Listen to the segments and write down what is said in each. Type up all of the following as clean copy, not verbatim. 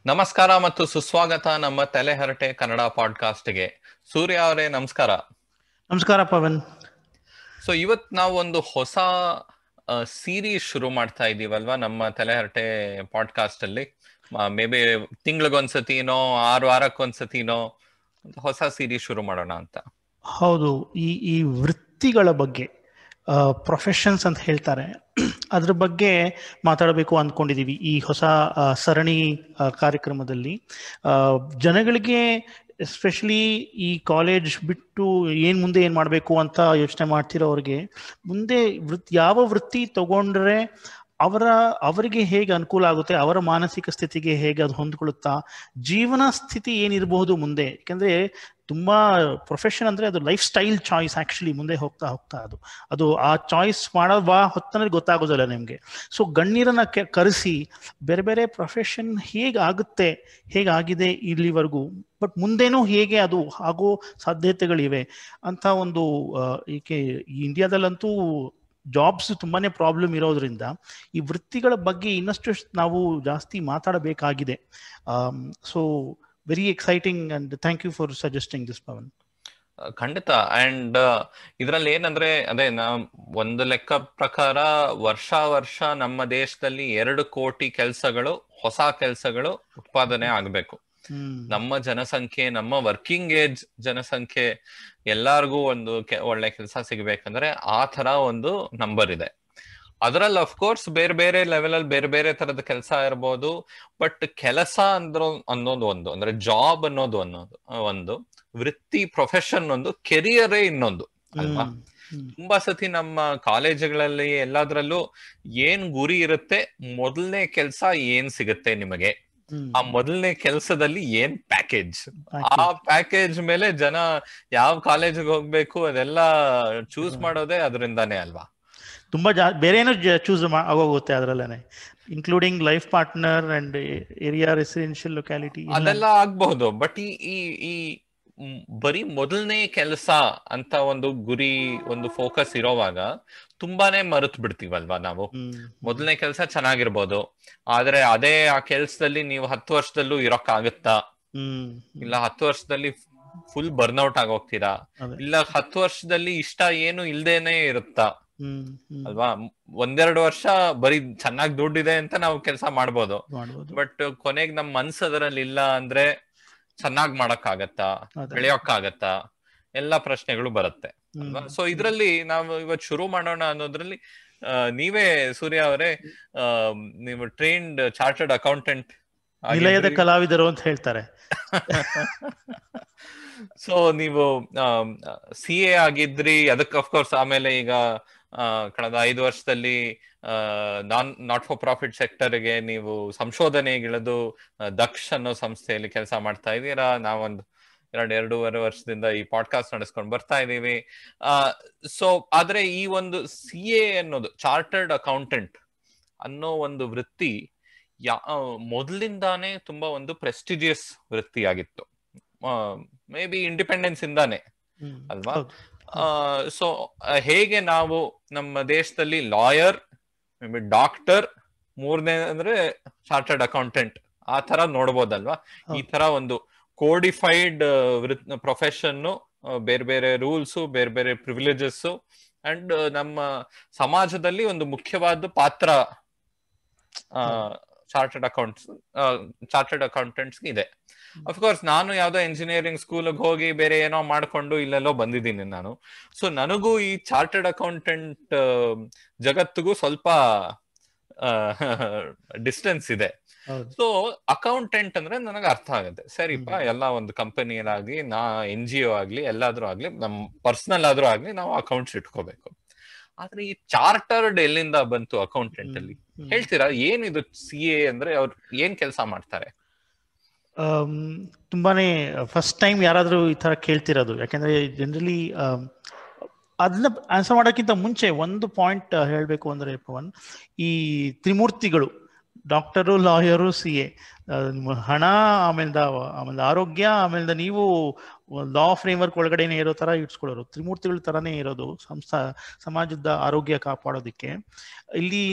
ನಮಸ್ಕಾರ ಮತ್ತು ಸುಸ್ವಾಗತ ನಮ್ಮ ತಲೆಹರಟೆ ಕನ್ನಡ ಪಾಡ್ಕಾಸ್ಟ್ಗೆ. ಸೂರ್ಯ ಅವರೇ ನಮಸ್ಕಾರ. ನಮಸ್ಕಾರ ಪವನ್. ಸೊ ಇವತ್ ನಾವು ಒಂದು ಹೊಸ ಸೀರೀಸ್ ಶುರು ಮಾಡ್ತಾ ಇದೀವಲ್ವಾ ನಮ್ಮ ತಲೆಹರಟೆ ಪಾಡ್ಕಾಸ್ಟ್ ಅಲ್ಲಿ. ಮೇ ಬಿ ತಿಂಗ್ಳಿಗೊಂದ್ಸತಿನೋ 6 ವಾರಕ್ಕೊಂದ್ಸತಿನೋ ಹೊಸ ಸೀರೀಸ್ ಶುರು ಮಾಡೋಣ ಅಂತ. ಹೌದು, ಈ ವೃತ್ತಿಗಳ ಬಗ್ಗೆ, ಪ್ರೊಫೆಷನ್ಸ್ ಅಂತ ಹೇಳ್ತಾರೆ, ಅದ್ರ ಬಗ್ಗೆ ಮಾತಾಡಬೇಕು ಅಂದ್ಕೊಂಡಿದ್ದೀವಿ ಈ ಹೊಸ ಸರಣಿ ಕಾರ್ಯಕ್ರಮದಲ್ಲಿ. ಜನಗಳಿಗೆ ಎಸ್ಪೆಷಲಿ ಈ ಕಾಲೇಜ್ ಬಿಟ್ಟು ಮುಂದೆ ಏನು ಮಾಡಬೇಕು ಅಂತ ಯೋಚನೆ ಮಾಡ್ತಿರೋರಿಗೆ ಮುಂದೆ ಯಾವ ವೃತ್ತಿ ತಗೊಂಡ್ರೆ ಅವರಿಗೆ ಹೇಗೆ ಅನುಕೂಲ ಆಗುತ್ತೆ, ಅವರ ಮಾನಸಿಕ ಸ್ಥಿತಿಗೆ ಹೇಗೆ ಅದು ಹೊಂದ್ಕೊಳ್ಳುತ್ತಾ, ಜೀವನ ಸ್ಥಿತಿ ಏನಿರಬಹುದು ಮುಂದೆ. ಯಾಕಂದ್ರೆ ತುಂಬಾ ಪ್ರೊಫೆಷನ್ ಅಂದ್ರೆ ಅದು ಲೈಫ್ ಸ್ಟೈಲ್ ಚಾಯ್ಸ್. ಆಕ್ಚುಲಿ ಮುಂದೆ ಹೋಗ್ತಾ ಹೋಗ್ತಾ ಅದು ಆ ಚಾಯ್ಸ್ ಮಾಡೋ ಹೊತ್ತನಲ್ಲಿ ಗೊತ್ತಾಗೋದಿಲ್ಲ ನಿಮ್ಗೆ. ಸೊ ಗಣ್ಯರನ್ನ ಕರೆಸಿ ಬೇರೆ ಬೇರೆ ಪ್ರೊಫೆಷನ್ ಹೇಗಾಗುತ್ತೆ, ಹೇಗಾಗಿದೆ ಇಲ್ಲಿವರೆಗೂ, ಬಟ್ ಮುಂದೇನೂ ಹೇಗೆ ಅದು ಆಗೋ ಸಾಧ್ಯತೆಗಳಿವೆ ಅಂತ ಒಂದು ಏಕೆ ಇಂಡಿಯಾದಲ್ಲಂತೂ ಜಾಬ್ಸ್ ತುಂಬಾನೇ ಪ್ರಾಬ್ಲಮ್ ಇರೋದ್ರಿಂದ ಈ ವೃತ್ತಿಗಳ ಬಗ್ಗೆ ಇನ್ನಷ್ಟು ನಾವು ಜಾಸ್ತಿ ಮಾತಾಡಬೇಕಾಗಿದೆ. So very exciting and thank you for suggesting this Pavan. ಖಂಡಿತ. ಅಂಡ್ ಇದ್ರಲ್ಲಿ ಏನಂದ್ರೆ ಅದೇ ಒಂದು ಲೆಕ್ಕ ಪ್ರಕಾರ ವರ್ಷ ನಮ್ಮ ದೇಶದಲ್ಲಿ 2 ಕೋಟಿ ಕೆಲ್ಸಗಳು, ಹೊಸ ಕೆಲ್ಸಗಳು ಉತ್ಪಾದನೆ ಆಗ್ಬೇಕು. ನಮ್ಮ ಜನಸಂಖ್ಯೆ, ನಮ್ಮ ವರ್ಕಿಂಗ್ ಏಜ್ ಜನಸಂಖ್ಯೆ ಎಲ್ಲಾರ್ಗೂ ಒಂದು ಒಳ್ಳೆ ಕೆಲಸ ಸಿಗ್ಬೇಕಂದ್ರೆ ಆ ತರ ಒಂದು ನಂಬರ್ ಇದೆ. ಅದ್ರಲ್ಲಿ ಅಫ್ಕೋರ್ಸ್ ಬೇರೆ ಬೇರೆ ಲೆವೆಲ್ ಅಲ್ಲಿ ಬೇರೆ ಬೇರೆ ತರದ ಕೆಲಸ ಇರ್ಬೋದು. ಬಟ್ ಕೆಲಸ ಅನ್ನೋದು ಒಂದು, ಅಂದ್ರೆ ಜಾಬ್ ಅನ್ನೋದು ಒಂದು ವೃತ್ತಿ, ಪ್ರೊಫೆಷನ್ ಒಂದು, ಕೆರಿಯರೇ ಇನ್ನೊಂದು ಅಲ್ವಾ. ತುಂಬಾ ಸತಿ ನಮ್ಮ ಕಾಲೇಜುಗಳಲ್ಲಿ ಎಲ್ಲಾದ್ರಲ್ಲೂ ಏನ್ ಗುರಿ ಇರುತ್ತೆ, ಮೊದಲನೇ ಕೆಲ್ಸ ಏನ್ ಸಿಗುತ್ತೆ ನಿಮಗೆ, ಆ ಮೊದಲನೇ ಕೆಲಸದಲ್ಲಿ ಏನ್ ಪ್ಯಾಕೇಜ್, ಆ ಪ್ಯಾಕೇಜ್ ಮೇಲೆ ಜನ ಯಾವ ಕಾಲೇಜಿಗೆ ಹೋಗ್ಬೇಕು ಅದೆಲ್ಲ ಚೂಸ್ ಮಾಡೋದೇ ಅದರಿಂದಾನೇ ಅಲ್ವಾ. ತುಂಬಾ ಬೇರೆ ಏನೋ ಚೂಸ್ ಆಗೋಗುತ್ತೆ ಅದ್ರಲ್ಲೇನೆ, including life partner and area, residential locality ಅದೆಲ್ಲ ಆಗ್ಬಹುದು. ಬಟ್ ಈ ಬರೀ ಮೊದಲನೇ ಕೆಲಸ ಅಂತ ಒಂದು ಗುರಿ, ಒಂದು ಫೋಕಸ್ ಇರೋವಾಗ ತುಂಬಾನೇ ಮರೆತು ಬಿಡ್ತೀವಲ್ವಾ ನಾವು. ಮೊದಲನೇ ಕೆಲಸ ಚೆನ್ನಾಗಿರ್ಬೋದು, ಆದ್ರೆ ಅದೇ ಆ ಕೆಲ್ಸದಲ್ಲಿ ನೀವು 10 ವರ್ಷದಲ್ಲೂ ಇರೋಕ್ಕಾಗತ್ತಾ, ಇಲ್ಲ 10 ವರ್ಷದಲ್ಲಿ ಫುಲ್ ಬರ್ನ್ಔಟ್ ಆಗೋಗ್ತೀರಾ, ಇಲ್ಲ 10 ವರ್ಷದಲ್ಲಿ ಇಷ್ಟ ಏನು ಇಲ್ದೇನೆ ಇರುತ್ತಾ ಅಲ್ವಾ. 1-2 ವರ್ಷ ಬರೀ ಚೆನ್ನಾಗಿ ದುಡ್ಡಿದೆ ಅಂತ ನಾವು ಕೆಲಸ ಮಾಡ್ಬೋದು, ಬಟ್ ಕೊನೆಗೆ ನಮ್ ಮನ್ಸು ಅದರಲ್ಲಿ ಇಲ್ಲ ಅಂದ್ರೆ ಚೆನ್ನಾಗ್ ಮಾಡಕ್ಕಾಗತ್ತಾ, ಬೆಳೆಯೋಕ್ಕಾಗತ್ತಾ, ಎಲ್ಲಾ ಪ್ರಶ್ನೆಗಳು ಬರುತ್ತೆ ಅಲ್ವಾ. ಸೊ ಇದ್ರಲ್ಲಿ ನಾವು ಇವತ್ತು ಶುರು ಮಾಡೋಣ ಅನ್ನೋದ್ರಲ್ಲಿ ನೀವೇ ಸೂರ್ಯ ಅವರೇ, ನೀವು ಟ್ರೈನ್ಡ್ ಚಾರ್ಟರ್ಡ್ ಅಕೌಂಟೆಂಟ್, ನಿಲಯದ ಕಲಾವಿದರು ಅಂತ ಹೇಳ್ತಾರೆ. ಸೊ ನೀವು CA ಆಗಿದ್ರಿ, ಅದಕ್ಕೆ ಅಫ್ಕೋರ್ಸ್ ಆಮೇಲೆ ಈಗ ಕಳೆದ 5 ವರ್ಷದಲ್ಲಿ ನಾಟ್ ಫಾರ್ ಪ್ರಾಫಿಟ್ ಸೆಕ್ಟರ್ಗೆ ನೀವು ಸಂಶೋಧನೆಗಿಳಿದು ದಕ್ಷ ಅನ್ನೋ ಸಂಸ್ಥೆಯಲ್ಲಿ ಕೆಲಸ ಮಾಡ್ತಾ ಇದ್ದೀರಾ. ನಾವೊಂದು 2-2.5 ವರ್ಷದಿಂದ ಈ ಪಾಡ್ಕಾಸ್ಟ್ ನಡೆಸ್ಕೊಂಡು ಬರ್ತಾ ಇದ್ದೀವಿ. ಸೊ ಆದ್ರೆ ಈ ಒಂದು CA ಅನ್ನೋದು, ಚಾರ್ಟರ್ಡ್ ಅಕೌಂಟೆಂಟ್ ಅನ್ನೋ ಒಂದು ವೃತ್ತಿ ಮೊದಲಿಂದಾನೇ ತುಂಬಾ ಒಂದು ಪ್ರೆಸ್ಟಿಜಿಯಸ್ ವೃತ್ತಿ ಆಗಿತ್ತು, ಮೇ ಬಿ ಇಂಡಿಪೆಂಡೆನ್ಸ್ ಇಂದಾನೆ ಅಲ್ವಾ. ಸೊ ಹೇಗೆ ನಾವು ನಮ್ಮ ದೇಶದಲ್ಲಿ ಲಾಯರ್, ಮೇ ಬಿ ಡಾಕ್ಟರ್, 3ನೇ ಅಂದ್ರೆ ಚಾರ್ಟರ್ಡ್ ಅಕೌಂಟೆಂಟ್, ಆ ತರ ನೋಡ್ಬೋದಲ್ವಾ. ಈ ತರ ಒಂದು ಕೋಡಿಫೈಡ್ ಪ್ರೊಫೆಷನ್, ಬೇರೆ ಬೇರೆ ರೂಲ್ಸ್, ಬೇರೆ ಬೇರೆ ಪ್ರಿವಿಲೇಜಸ್, ಅಂಡ್ ನಮ್ಮ ಸಮಾಜದಲ್ಲಿ ಒಂದು ಮುಖ್ಯವಾದ ಪಾತ್ರ ಚಾರ್ಟರ್ಡ್ ಅಕೌಂಟೆಂಟ್ಸ್ ಇದೆ. ಅಫ್ಕೋರ್ಸ್ ನಾನು ಯಾವ್ದೋ ಇಂಜಿನಿಯರಿಂಗ್ ಸ್ಕೂಲ್ಗೆ ಹೋಗಿ ಬೇರೆ ಏನೋ ಮಾಡ್ಕೊಂಡು ಇಲ್ಲೆಲ್ಲೋ ಬಂದಿದ್ದೀನಿ ನಾನು. ಸೊ ನನಗೂ ಈ ಚಾರ್ಟರ್ಡ್ ಅಕೌಂಟೆಂಟ್ ಜಗತ್ತಿಗೂ ಸ್ವಲ್ಪ ಡಿಸ್ಟೆನ್ಸ್ ಇದೆ. ಸೊ ಅಕೌಂಟೆಂಟ್ ಅಂದ್ರೆ ನನಗೆ ಅರ್ಥ ಆಗುತ್ತೆ, ಸರಿಪ ಎಲ್ಲ ಒಂದು ಕಂಪನಿಯಲ್ಲಾಗ್ಲಿ, NGO ಆಗ್ಲಿ, ಎಲ್ಲಾದ್ರೂ ಆಗ್ಲಿ, ನಮ್ ಪರ್ಸನಲ್ ಆದ್ರೂ ಆಗ್ಲಿ, ನಾವು ಅಕೌಂಟ್ಸ್ ಇಟ್ಕೋಬೇಕು. ಆದ್ರೆ ಈ ಚಾರ್ಟರ್ಡ್ ಎಲ್ಲಿಂದ ಬಂತು ಅಕೌಂಟೆಂಟ್ ಅಲ್ಲಿ? ಹೇಳ್ತೀರಾ ಏನಿದು CA ಅಂದ್ರೆ? ಅವ್ರು ಏನ್ ಕೆಲಸ ಮಾಡ್ತಾರೆ? ತುಂಬಾನೇ ಫಸ್ಟ್ ಟೈಮ್ ಯಾರಾದ್ರೂ ಈ ತರ ಕೇಳ್ತಿರೋದು. ಯಾಕಂದ್ರೆ ಜನರಲಿ ಅದನ್ನ ಆನ್ಸರ್ ಮಾಡೋಕ್ಕಿಂತ ಮುಂಚೆ ಒಂದು ಪಾಯಿಂಟ್ ಹೇಳ್ಬೇಕು ಅಂದ್ರೆ ಪವನ್, ಈ ತ್ರಿಮೂರ್ತಿಗಳು ಡಾಕ್ಟರು, ಲಾಯರು, CA, ನಿಮ್ಮ ಹಣ, ಆಮೇಲೆ ಆರೋಗ್ಯ, ಆಮೇಲೆ ನೀವು ಲಾ ಫ್ರೇಮ್ವರ್ಕ್ ಒಳಗಡೆನೆ ಇರೋ ತರ ಇಟ್ಸ್ಕೊಳ್ಳೋರು, ತ್ರಿಮೂರ್ತಿಗಳ ತರಾನೇ ಇರೋದು ಸಮಾಜದ ಆರೋಗ್ಯ ಕಾಪಾಡೋದಿಕ್ಕೆ. ಇಲ್ಲಿ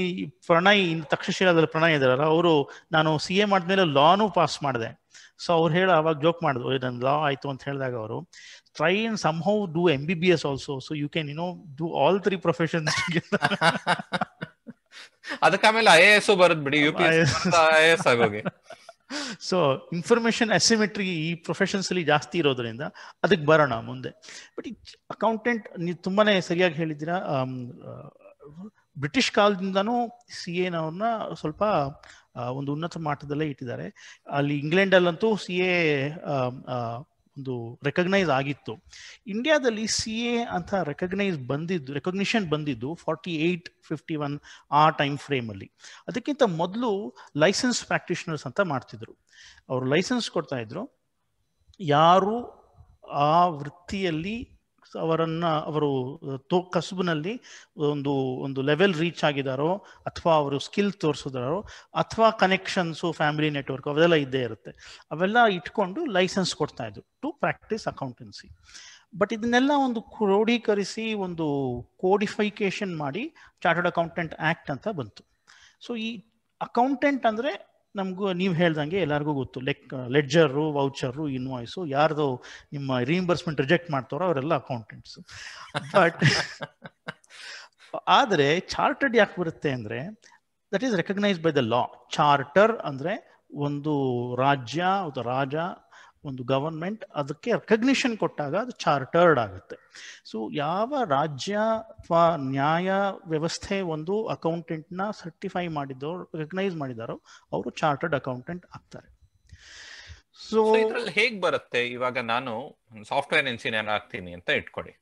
ಪ್ರಣಯ್, ತಕ್ಷಶಿಲಾದಲ್ಲಿ ಪ್ರಣಯ್ ಇದಾರಲ್ಲ, ಅವರು ನಾನು CA ಮಾಡಿದ್ಮೇಲೆ ಲಾನು ಪಾಸ್ ಮಾಡಿದೆ. ಸೊ ಅವ್ರು ಅವಾಗ ಜೋಕ್ ಮಾಡಿದ್ರು, ನನ್ನ ಲಾ ಆಯ್ತು ಅಂತ ಹೇಳಿದಾಗ ಅವರು try and somehow do MBBS also, so you can do all 3 professions together. ಅದಕ್ಕೆ ಆಮೇಲೆ IAS ಬರೋದ್ ಬಿಡಿ, UPSC IAS ಆಗೋಗಿ. So information asymmetry ಈ ಪ್ರೊಫೆಷನ್ಸ್ ಅಲ್ಲಿ ಜಾಸ್ತಿ ಇರೋದ್ರಿಂದ ಅದಕ್ಕೆ ಬರೋಣ ಮುಂದೆ. ಬಟ್ ಈ ಅಕೌಂಟೆಂಟ್, ನೀವು ತುಂಬಾನೇ ಸರಿಯಾಗಿ ಹೇಳಿದ್ದೀರಾ. ಬ್ರಿಟಿಷ್ ಕಾಲದಿಂದನೂ CA-ನವ್ರನ್ನ ಸ್ವಲ್ಪ ಒಂದು ಉನ್ನತ ಮಟ್ಟದಲ್ಲೇ ಇಟ್ಟಿದ್ದಾರೆ. ಅಲ್ಲಿ ಇಂಗ್ಲೆಂಡಲ್ಲಂತೂ CA ಒಂದು ರೆಕಗ್ನೈಸ್ ಆಗಿತ್ತು. ಇಂಡಿಯಾದಲ್ಲಿ CA ಅಂತ ರೆಕಗ್ನಿಷನ್ ಬಂದಿದ್ದು 48-51 ಆ ಟೈಮ್ ಫ್ರೇಮ್ ಅಲ್ಲಿ. ಅದಕ್ಕಿಂತ ಮೊದಲು ಲೈಸೆನ್ಸ್ ಪ್ರಾಕ್ಟಿಷನರ್ಸ್ ಅಂತ ಮಾಡ್ತಿದ್ರು. ಅವರು ಲೈಸೆನ್ಸ್ ಕೊಡ್ತಾ ಇದ್ರು. ಯಾರು ಆ ವೃತ್ತಿಯಲ್ಲಿ ಅವರು ಕಸುಬಿನಲ್ಲಿ ಒಂದು ಲೆವೆಲ್ ರೀಚ್ ಆಗಿದಾರೋ, ಅಥವಾ ಅವರು ಸ್ಕಿಲ್ ತೋರಿಸಿದಾರೋ, ಅಥವಾ ಕನೆಕ್ಷನ್ಸು, ಫ್ಯಾಮಿಲಿ ನೆಟ್ವರ್ಕ್ ಅವೆಲ್ಲ ಇದ್ದೇ ಇರುತ್ತೆ. ಅವೆಲ್ಲ ಇಟ್ಕೊಂಡು ಲೈಸೆನ್ಸ್ ಕೊಡ್ತಾ ಇದ್ರು ಟು ಪ್ರಾಕ್ಟೀಸ್ ಅಕೌಂಟೆನ್ಸಿ. ಬಟ್ ಇದನ್ನೆಲ್ಲ ಒಂದು ಕ್ರೋಢೀಕರಿಸಿ ಒಂದು ಕೋಡಿಫಿಕೇಶನ್ ಮಾಡಿ ಚಾರ್ಟರ್ಡ್ ಅಕೌಂಟೆಂಟ್ ಆಕ್ಟ್ ಅಂತ ಬಂತು. ಸೊ ಈ ಅಕೌಂಟೆಂಟ್ ಅಂದ್ರೆ ನಮಗೂ ನೀವು ಹೇಳ್ದಂಗೆ ಎಲ್ಲರಿಗೂ ಗೊತ್ತು, ಲೆಡ್ಜರು, ವೌಚರು, ಇನ್ವಾಯ್ಸು, ಯಾರ್ದು ನಿಮ್ಮ ರೀಇಂಬರ್ಸ್ಮೆಂಟ್ ರಿಜೆಕ್ಟ್ ಮಾಡ್ತಾರೋ ಅವರೆಲ್ಲ ಅಕೌಂಟೆಂಟ್ಸ್. ಬಟ್ ಆದರೆ ಚಾರ್ಟರ್ಡ್ ಯಾಕೆ ಬರುತ್ತೆ ಅಂದ್ರೆ that is recognised by the law. Charter ಅಂದ್ರೆ ಒಂದು ರಾಜ, ಒಂದು ಗವರ್ಮೆಂಟ್ ಅದಕ್ಕೆ ರೆಕಗ್ನಿಷನ್ ಕೊಟ್ಟಾಗ ಅದು ಚಾರ್ಟರ್ಡ್ ಆಗುತ್ತೆ. ಸೊ ಯಾವ ರಾಜ್ಯ ಅಥವಾ ನ್ಯಾಯ ವ್ಯವಸ್ಥೆ ಒಂದು ಅಕೌಂಟೆಂಟ್ನ ಸರ್ಟಿಫೈ ಮಾಡಿದವರು, ರೆಕಗ್ನೈಸ್ ಮಾಡಿದಾರೋ ಅವರು ಚಾರ್ಟರ್ಡ್ ಅಕೌಂಟೆಂಟ್ ಆಗ್ತಾರೆ. ಸೊ ಇದ್ರಲ್ಲಿ ಹೇಗ್ ಬರುತ್ತೆ? ಇವಾಗ ನಾನು ಸಾಫ್ಟ್ವೇರ್ ಇಂಜಿನಿಯರ್ ಆಗ್ತೀನಿ ಅಂತ ಇಟ್ಕೊಡಿ.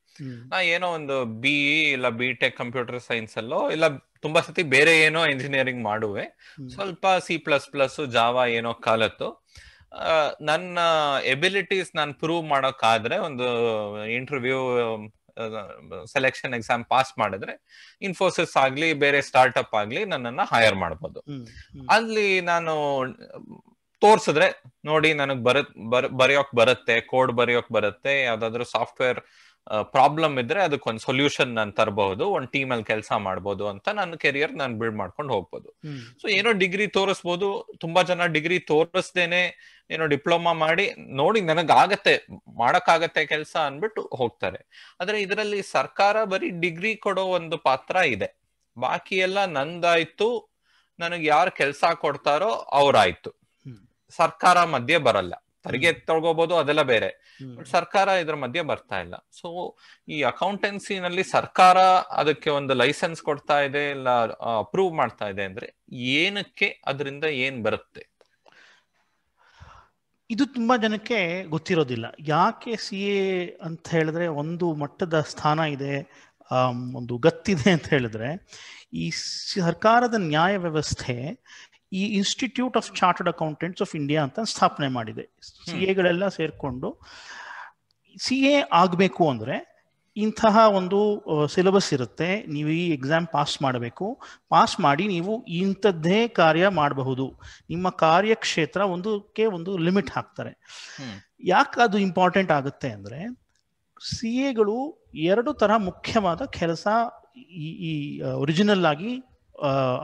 ನಾ ಏನೋ ಒಂದು BE ಇಲ್ಲ BTech ಕಂಪ್ಯೂಟರ್ ಸೈನ್ಸ್ ಅಲ್ಲೋ ಇಲ್ಲ ತುಂಬಾ ಸತಿ ಬೇರೆ ಏನೋ ಇಂಜಿನಿಯರಿಂಗ್ ಮಾಡುವೆ, ಸ್ವಲ್ಪ C++, ಜಾವಾ ಏನೋ ಕಾಲತ್ತು ನನ್ನ ಎಬಿಲಿಟೀಸ್ ನಾನು ಪ್ರೂವ್ ಮಾಡೋಕ್ಕಾದ್ರೆ ಒಂದು ಇಂಟರ್ವ್ಯೂ ಸೆಲೆಕ್ಷನ್ ಎಕ್ಸಾಮ್ ಪಾಸ್ ಮಾಡಿದ್ರೆ ಇನ್ಫೋಸಿಸ್ ಆಗ್ಲಿ ಬೇರೆ ಸ್ಟಾರ್ಟ್ಅಪ್ ಆಗ್ಲಿ ನನ್ನನ್ನ ಹೈರ್ ಮಾಡ್ಬೋದು. ಅಲ್ಲಿ ನಾನು ತೋರ್ಸಿದ್ರೆ ನೋಡಿ ನನಗ್ ಬರೆಯೋಕ್ ಬರುತ್ತೆ, ಕೋಡ್ ಬರೆಯೋಕ್ ಬರುತ್ತೆ, ಯಾವ್ದಾದ್ರು ಸಾಫ್ಟ್ವೇರ್ ಪ್ರಾಬ್ಲಮ್ ಇದ್ರೆ ಅದಕ್ಕೊಂದು ಸೊಲ್ಯೂಷನ್ ನಾನು ತರಬಹುದು, ಒಂದ್ ಟೀಮ್ ಅಲ್ಲಿ ಕೆಲಸ ಮಾಡ್ಬೋದು ಅಂತ ನನ್ನ ಕೆರಿಯರ್ ನಾನು ಬಿಲ್ಡ್ ಮಾಡ್ಕೊಂಡು ಹೋಗ್ಬೋದು. ಸೊ ಏನೋ ಡಿಗ್ರಿ ತೋರಿಸ್ಬೋದು. ತುಂಬಾ ಜನ ಡಿಗ್ರಿ ತೋರಿಸ್ದೇನೆ ಏನೋ ಡಿಪ್ಲೊಮಾ ಮಾಡಿ ನೋಡಿ ನನಗಾಗತ್ತೆ, ಮಾಡಕ್ಕಾಗತ್ತೆ ಕೆಲಸ ಅನ್ಬಿಟ್ಟು ಹೋಗ್ತಾರೆ. ಆದ್ರೆ ಇದರಲ್ಲಿ ಸರ್ಕಾರ ಬರೀ ಡಿಗ್ರಿ ಕೊಡೋ ಒಂದು ಪಾತ್ರ ಇದೆ, ಬಾಕಿ ಎಲ್ಲ ನಂದಾಯ್ತು, ನನಗ್ ಯಾರು ಕೆಲಸ ಕೊಡ್ತಾರೋ ಅವ್ರಾಯ್ತು. ಸರ್ಕಾರ ಮಧ್ಯೆ ಬರಲ್ಲ. ತೆರಿಗೆ ತಗೋಬಹುದು, ಅದೆಲ್ಲ ಬೇರೆ, ಬಟ್ ಸರ್ಕಾರ ಇದ್ರ ಮಧ್ಯೆ ಬರ್ತಾ ಇಲ್ಲ. ಸೊ ಈ ಅಕೌಂಟೆನ್ಸಿನಲ್ಲಿ ಸರ್ಕಾರ ಅದಕ್ಕೆ ಒಂದು ಲೈಸೆನ್ಸ್ ಕೊಡ್ತಾ ಇದೆ ಇಲ್ಲ ಅಪ್ರೂವ್ ಮಾಡ್ತಾ ಇದೆ ಅಂದ್ರೆ ಏನಕ್ಕೆ, ಅದರಿಂದ ಏನ್ ಬರುತ್ತೆ? ಇದು ತುಂಬಾ ಜನಕ್ಕೆ ಗೊತ್ತಿರೋದಿಲ್ಲ. ಯಾಕೆ CA ಅಂತ ಹೇಳಿದ್ರೆ ಒಂದು ಮಟ್ಟದ ಸ್ಥಾನ ಇದೆ, ಒಂದು ಗತ್ತಿದೆ ಅಂತ ಹೇಳಿದ್ರೆ, ಈ ಸರ್ಕಾರದ ನ್ಯಾಯ ವ್ಯವಸ್ಥೆ ಈ institute of chartered accountants of India ಅಂತ ಸ್ಥಾಪನೆ ಮಾಡಿದೆ. CAಗಳೆಲ್ಲ ಸೇರ್ಕೊಂಡು CA ಆಗಬೇಕು ಅಂದ್ರೆ ಇಂತಹ ಒಂದು ಸಿಲೆಬಸ್ ಇರುತ್ತೆ. ನೀವು ಈ ಎಕ್ಸಾಮ್ ಪಾಸ್ ಮಾಡಬೇಕು, ಪಾಸ್ ಮಾಡಿ ನೀವು ಇಂಥದ್ದೇ ಕಾರ್ಯ ಮಾಡಬಹುದು. ನಿಮ್ಮ ಕಾರ್ಯಕ್ಷೇತ್ರ ಒಂದು ಲಿಮಿಟ್ ಹಾಕ್ತಾರೆ. ಯಾಕೆ ಅದು ಇಂಪಾರ್ಟೆಂಟ್ ಆಗುತ್ತೆ ಅಂದ್ರೆ CAಗಳು 2 ತರ ಮುಖ್ಯವಾದ ಕೆಲಸ ಈ ಒರಿಜಿನಲ್ ಆಗಿ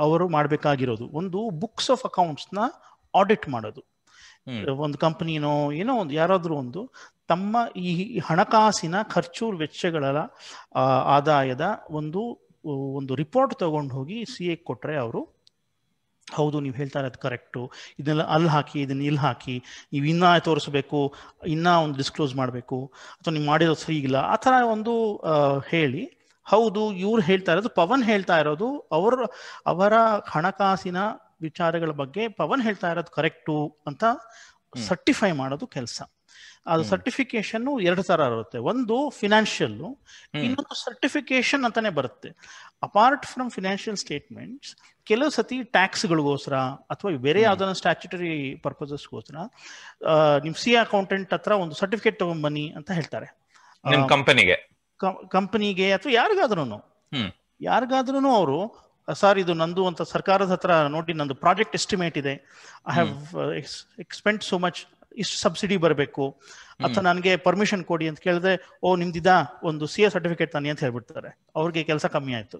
ಅವರು ಮಾಡಬೇಕಾಗಿರೋದು. ಒಂದು ಬುಕ್ಸ್ ಆಫ್ ಅಕೌಂಟ್ಸ್ ನ ಆಡಿಟ್ ಮಾಡೋದು. ಒಂದು ಕಂಪನಿನೋ ಏನೋ ಒಂದು ಯಾರಾದ್ರೂ ಒಂದು ತಮ್ಮ ಈ ಹಣಕಾಸಿನ ಖರ್ಚು ವೆಚ್ಚಗಳ ಆದಾಯದ ಒಂದು ರಿಪೋರ್ಟ್ ತಗೊಂಡು ಹೋಗಿ CA ಕೊಟ್ರೆ ಅವರು ಹೌದು ನೀವು ಹೇಳ್ತಾ ಇರೋದು ಕರೆಕ್ಟು, ಇದನ್ನೆಲ್ಲ ಅಲ್ಲಿ ಹಾಕಿ, ಇದನ್ನ ಇಲ್ಲಿ ಹಾಕಿ, ನೀವು ಇನ್ನ ತೋರಿಸ್ಬೇಕು, ಇನ್ನ ಒಂದು ಡಿಸ್ಕ್ಲೋಸ್ ಮಾಡಬೇಕು, ಅಥವಾ ನೀವು ಮಾಡಿರೋದು ಸರಿ ಇಲ್ಲ, ಆ ಥರ ಒಂದು ಹೇಳಿ ಹೌದು ಇವ್ರು ಹೇಳ್ತಾ ಇರೋದು, ಪವನ್ ಹೇಳ್ತಾ ಇರೋದು, ಅವರ ಹಣಕಾಸಿನ ವಿಚಾರಗಳ ಬಗ್ಗೆ ಪವನ್ ಹೇಳ್ತಾ ಇರೋದು ಕರೆಕ್ಟು ಅಂತ ಸರ್ಟಿಫೈ ಮಾಡೋದು ಕೆಲಸ. ಅದು ಸರ್ಟಿಫಿಕೇಶನ್ 2 ತರ ಇರುತ್ತೆ. ಒಂದು ಫಿನಾನ್ಷಿಯಲ್, ಇನ್ನೊಂದು ಸರ್ಟಿಫಿಕೇಶನ್ ಅಂತಾನೆ ಬರುತ್ತೆ. ಅಪಾರ್ಟ್ ಫ್ರಮ್ ಫಿನಾನ್ಷಿಯಲ್ ಸ್ಟೇಟ್ಮೆಂಟ್ಸ್, ಕೆಲವು ಸತಿ ಟ್ಯಾಕ್ಸ್ಗಳಿಗೋಸ್ಕರ ಅಥವಾ ಬೇರೆ ಯಾವ್ದಾದ್ರು ಸ್ಟ್ಯಾಚ್ಯುಟರಿ ಪರ್ಪಸಸ್ಗೋಸ್ಕರ ನಿಮ್ CA ಅಕೌಂಟೆಂಟ್ ಹತ್ರ ಒಂದು ಸರ್ಟಿಫಿಕೇಟ್ ತಗೊಂಡ್ಬನ್ನಿ ಅಂತ ಹೇಳ್ತಾರೆ. ಕಂಪನಿಗೆ ಅಥವಾ ಯಾರಿಗಾದ್ರೂ ಅವರು ಸರ್ ಇದು ನಂದು ಅಂತ ಸರ್ಕಾರದ ಹತ್ರ ನೋಡಿ, ನಂದು ಪ್ರಾಜೆಕ್ಟ್ ಎಸ್ಟಿಮೇಟ್ ಇದೆ, I have expend so much, ಇಷ್ಟು ಸಬ್ಸಿಡಿ ಬರಬೇಕು, ಅಥವಾ ನನಗೆ ಪರ್ಮಿಷನ್ ಕೊಡಿ ಅಂತ ಕೇಳಿದ್ರೆ, ಓ ನಿಮ್ದಿದಾ ಒಂದು CA ಸರ್ಟಿಫಿಕೇಟ್ ತಾನಿ ಅಂತ ಹೇಳ್ಬಿಡ್ತಾರೆ, ಅವ್ರಿಗೆ ಕೆಲಸ ಕಮ್ಮಿ ಆಯ್ತು.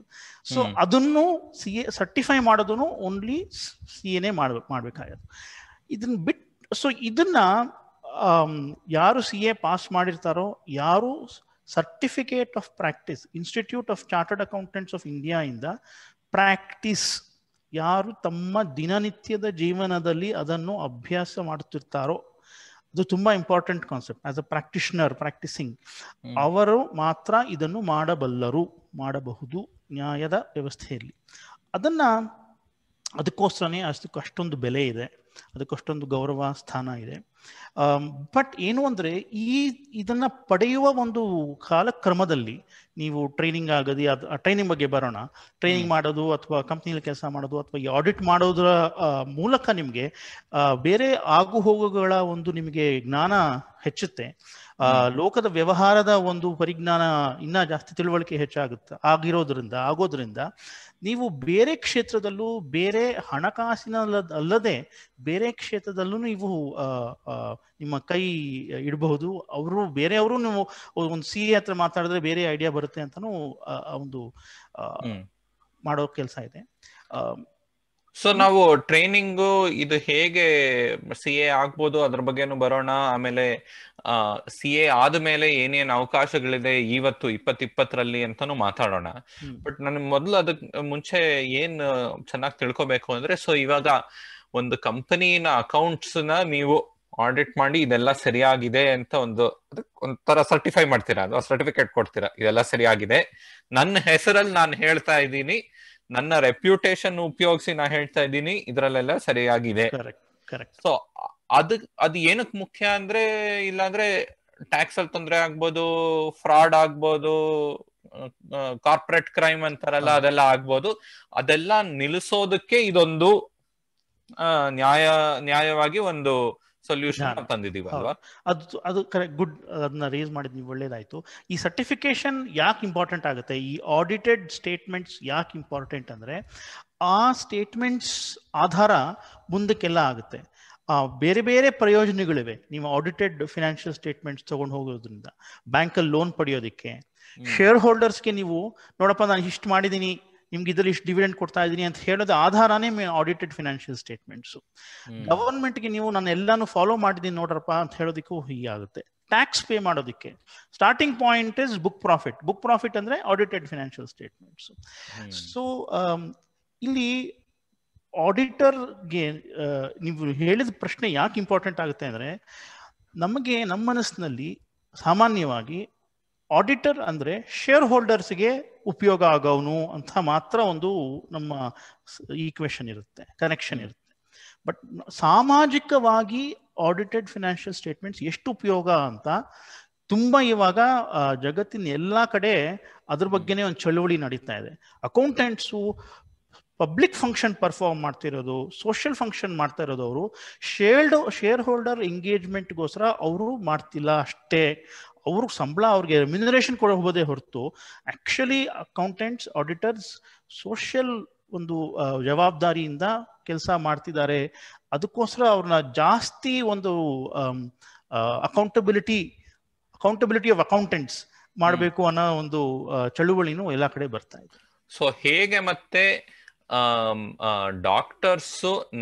ಸೊ ಅದನ್ನು CA ಸರ್ಟಿಫೈ ಮಾಡೋದನ್ನು ಓನ್ಲಿ CAನೇ ಮಾಡ್ಬೇಕಾಗತ್ತೆ. ಇದನ್ನ ಬಿಟ್ಟು, ಸೊ ಇದನ್ನ ಯಾರು CA ಪಾಸ್ ಮಾಡಿರ್ತಾರೋ, ಯಾರು certificate of practice institute of chartered accountants of India ಇಂದ ಪ್ರಾಕ್ಟೀಸ್, ಯಾರು ತಮ್ಮ ದಿನನಿತ್ಯದ ಜೀವನದಲ್ಲಿ ಅದನ್ನು ಅಭ್ಯಾಸ ಮಾಡುತ್ತಿರ್ತಾರೋ, ಅದು ತುಂಬಾ important concept. As a practitioner practising, ಅವರು ಮಾತ್ರ ಇದನ್ನು ಮಾಡಬಹುದು ನ್ಯಾಯದ ವ್ಯವಸ್ಥೆಯಲ್ಲಿ. ಅದಕ್ಕೋಸ್ಕರನೇ ಅಷ್ಟೊಂದು ಬೆಲೆ ಇದೆ, ಅದಕ್ಕಷ್ಟೊಂದು ಗೌರವ ಸ್ಥಾನ ಇದೆ. ಬಟ್ ಏನು ಅಂದ್ರೆ, ಇದನ್ನ ಪಡೆಯುವ ಒಂದು ಕಾಲಕ್ರಮದಲ್ಲಿ ನೀವು ಟ್ರೈನಿಂಗ್ ಆಗದಿ, ಟ್ರೈನಿಂಗ್ ಬಗ್ಗೆ ಬರೋಣ. ಟ್ರೈನಿಂಗ್ ಮಾಡೋದು ಅಥವಾ ಕಂಪ್ನಿಯಲ್ಲಿ ಕೆಲಸ ಮಾಡೋದು ಅಥವಾ ಈ ಆಡಿಟ್ ಮಾಡೋದ್ರ ಮೂಲಕ ನಿಮ್ಗೆ ಬೇರೆ ಆಗು ಹೋಗುಗಳ ಒಂದು ನಿಮಗೆ ಜ್ಞಾನ ಹೆಚ್ಚುತ್ತೆ. ಲೋಕದ ವ್ಯವಹಾರದ ಒಂದು ಪರಿಜ್ಞಾನ ಇನ್ನ ಜಾಸ್ತಿ ತಿಳುವಳಿಕೆ ಆಗೋದ್ರಿಂದ ನೀವು ಬೇರೆ ಕ್ಷೇತ್ರದಲ್ಲೂ, ಬೇರೆ ಹಣಕಾಸಿನ ಅಲ್ಲದೆ ಬೇರೆ ಕ್ಷೇತ್ರದಲ್ಲೂ ನೀವು ನಿಮ್ಮ ಕೈ ಇಡಬಹುದು. ಬೇರೆಯವರು ನೀವು ಒಂದು CA ಹತ್ರ ಮಾತಾಡಿದ್ರೆ ಬೇರೆ ಐಡಿಯಾ ಬರುತ್ತೆ ಅಂತಾನು ಒಂದು ಮಾಡೋ ಕೆಲಸ ಇದೆ. ಸೊ ನಾವು ಟ್ರೈನಿಂಗು ಇದು ಹೇಗೆ CA ಆಗ್ಬೋದು ಅದ್ರ ಬಗ್ಗೆನೂ ಬರೋಣ. ಆಮೇಲೆ CA ಆದ್ಮೇಲೆ ಏನೇನ್ ಅವಕಾಶಗಳಿದೆ ಇವತ್ತು 2020ರಲ್ಲಿ ಅಂತಾನು ಮಾತಾಡೋಣ. ಬಟ್ ನನ್ ಮೊದಲು ಅದಕ್ ಮುಂಚೆ ಏನ್ ಚೆನ್ನಾಗಿ ತಿಳ್ಕೊಬೇಕು ಅಂದ್ರೆ, ಸೊ ಇವಾಗ ಒಂದು ಕಂಪನಿನ ಅಕೌಂಟ್ಸ್ ನ ನೀವು ಆಡಿಟ್ ಮಾಡಿ ಇದೆಲ್ಲ ಸರಿಯಾಗಿದೆ ಅಂತ ಒಂಥರ ಸರ್ಟಿಫೈ ಮಾಡ್ತೀರಾ, ಅಥವಾ ಸರ್ಟಿಫಿಕೇಟ್ ಕೊಡ್ತೀರಾ, ಇದೆಲ್ಲ ಸರಿಯಾಗಿದೆ, ನನ್ನ ಹೆಸರಲ್ಲಿ ನಾನು ಹೇಳ್ತಾ ಇದ್ದೀನಿ, ನನ್ನ ರೆಪ್ಯುಟೇಷನ್ ಉಪಯೋಗಿಸಿ ನಾ ಹೇಳ್ತಾ ಇದ್ದೀನಿ, ಇದ್ರಲ್ಲೆಲ್ಲ ಸರಿಯಾಗಿದೆ. ಸೊ ಅದು ಏನಕ್ ಮುಖ್ಯ ಅಂದ್ರೆ, ಇಲ್ಲಾಂದ್ರೆ ಟ್ಯಾಕ್ಸ್ ಅಲ್ಲಿ ತೊಂದರೆ ಆಗ್ಬೋದು, ಫ್ರಾಡ್ ಆಗ್ಬೋದು, ಕಾರ್ಪೊರೇಟ್ ಕ್ರೈಮ್ ಅಂತಾರಲ್ಲ ಅದೆಲ್ಲ ಆಗ್ಬೋದು. ಅದೆಲ್ಲ ನಿಲ್ಲಿಸೋದಕ್ಕೆ ಇದೊಂದು ನ್ಯಾಯವಾಗಿ ಒಂದು ಸೊಲ್ಯೂಷನ್ ತಂದಿದೀವಿ ಅಲ್ವಾ? ಅದು ಕರೆಕ್ಟ್, ಗುಡ್. ಅದನ್ನ ರೇಸ್ ಮಾಡಿದ್ ನೀವು, ಒಳ್ಳೇದಾಯ್ತು. ಈ ಸರ್ಟಿಫಿಕೇಶನ್ ಯಾಕೆ ಇಂಪಾರ್ಟೆಂಟ್ ಆಗುತ್ತೆ, ಈ ಆಡಿಟೆಡ್ ಸ್ಟೇಟ್ಮೆಂಟ್ಸ್ ಯಾಕೆ ಇಂಪಾರ್ಟೆಂಟ್ ಅಂದ್ರೆ, ಆ ಸ್ಟೇಟ್ಮೆಂಟ್ಸ್ ಆಧಾರ ಮುಂದಕ್ಕೆಲ್ಲ ಆಗುತ್ತೆ. ಬೇರೆ ಬೇರೆ ಪ್ರಯೋಜನಗಳಿವೆ. ನೀವು ಆಡಿಟೆಡ್ ಫಿನಾನ್ಷಿಯಲ್ ಸ್ಟೇಟ್ಮೆಂಟ್ಸ್ ತಗೊಂಡು ಹೋಗೋದ್ರಿಂದ ಬ್ಯಾಂಕಲ್ಲಿ ಲೋನ್ ಪಡೆಯೋದಕ್ಕೆ, ಶೇರ್ ಹೋಲ್ಡರ್ಸ್ಗೆ ನೀವು ನೋಡಪ್ಪ ನಾನು ಇಷ್ಟು ಮಾಡಿದ್ದೀನಿ, ನಿಮ್ಗೆ ಇದ್ರಲ್ಲಿ ಇಷ್ಟು ಡಿವಿಡೆಂಡ್ ಕೊಡ್ತಾ ಇದ್ದೀನಿ ಅಂತ ಹೇಳೋದು ಆಧಾರನೇ ಆಡಿಟೆಡ್ ಫಿನಾನ್ಷಿಯಲ್ ಸ್ಟೇಟ್ಮೆಂಟ್ಸ್. ಗವರ್ಮೆಂಟ್ಗೆ ನೀವು ನಾನು ಎಲ್ಲಾನು ಫಾಲೋ ಮಾಡಿದ್ದೀನಿ ನೋಡ್ರಪ್ಪ ಅಂತ ಹೇಳೋದಕ್ಕೂ ಹೀಗಾಗುತ್ತೆ. ಟ್ಯಾಕ್ಸ್ ಪೇ ಮಾಡೋದಕ್ಕೆ starting point is book profit ಅಂದ್ರೆ ಆಡಿಟೆಡ್ ಫಿನಾನ್ಷಿಯಲ್ ಸ್ಟೇಟ್ಮೆಂಟ್ಸ್. ಸೊ ಇಲ್ಲಿ ಆಡಿಟರ್ಗೆ ನೀವು ಹೇಳಿದ ಪ್ರಶ್ನೆ ಯಾಕೆ ಇಂಪಾರ್ಟೆಂಟ್ ಆಗುತ್ತೆ ಅಂದ್ರೆ, ನಮಗೆ ನಮ್ಮ ಮನಸ್ಸಿನಲ್ಲಿ ಸಾಮಾನ್ಯವಾಗಿ ಆಡಿಟರ್ ಅಂದ್ರೆ ಶೇರ್ ಹೋಲ್ಡರ್ಸ್ಗೆ ಉಪಯೋಗ ಆಗೋನು ಅಂತ ಮಾತ್ರ ಒಂದು ನಮ್ಮ ಈಕ್ವೇಶನ್ ಇರುತ್ತೆ, ಕನೆಕ್ಷನ್ ಇರುತ್ತೆ. ಬಟ್ ಸಾಮಾಜಿಕವಾಗಿ ಆಡಿಟೆಡ್ ಫಿನಾನ್ಷಿಯಲ್ ಸ್ಟೇಟ್ಮೆಂಟ್ಸ್ ಎಷ್ಟು ಉಪಯೋಗ ಅಂತ ತುಂಬಾ ಇವಾಗ ಜಗತ್ತಿನ ಎಲ್ಲಾ ಕಡೆ ಅದ್ರ ಬಗ್ಗೆನೇ ಒಂದು ಚಳುವಳಿ ನಡೀತಾ ಇದೆ. ಅಕೌಂಟೆಂಟ್ಸು ಪಬ್ಲಿಕ್ ಫಂಕ್ಷನ್ ಪರ್ಫಾರ್ಮ್ ಮಾಡ್ತಿರೋದು, ಸೋಷಿಯಲ್ ಫಂಕ್ಷನ್ ಮಾಡ್ತಾ ಇರೋದು ಅವರು ಶೇರ್ ಹೋಲ್ಡರ್ ಎಂಗೇಜ್ಮೆಂಟ್ಗೋಸ್ಕರ ಅವರು ಮಾಡ್ತಿಲ್ಲ ಅಷ್ಟೇ. ಅವ್ರಿಗೆ ಸಂಬಳ, ಅವ್ರಿಗೆ ರೆಮ್ಯುನರೇಷನ್ ಕೊಡಬಹುದೇ ಹೊರತು ಆಕ್ಚುಲಿ ಅಕೌಂಟೆಂಟ್ಸ್, ಆಡಿಟರ್ಸ್ ಸೋಷಿಯಲ್ ಒಂದು ಜವಾಬ್ದಾರಿಯಿಂದ ಕೆಲಸ ಮಾಡ್ತಿದ್ದಾರೆ. ಅದಕ್ಕೋಸ್ಕರ ಅವ್ರನ್ನ ಜಾಸ್ತಿ ಒಂದು ಅಕೌಂಟಬಿಲಿಟಿ ಆಫ್ ಅಕೌಂಟೆಂಟ್ಸ್ ಮಾಡಬೇಕು ಅನ್ನೋ ಒಂದು ಚಳುವಳಿನೂ ಎಲ್ಲ ಕಡೆ ಬರ್ತಾ ಇದೆ. ಸೊ ಹೇಗೆ ಮತ್ತೆ ಡಾಕ್ಟರ್ಸ್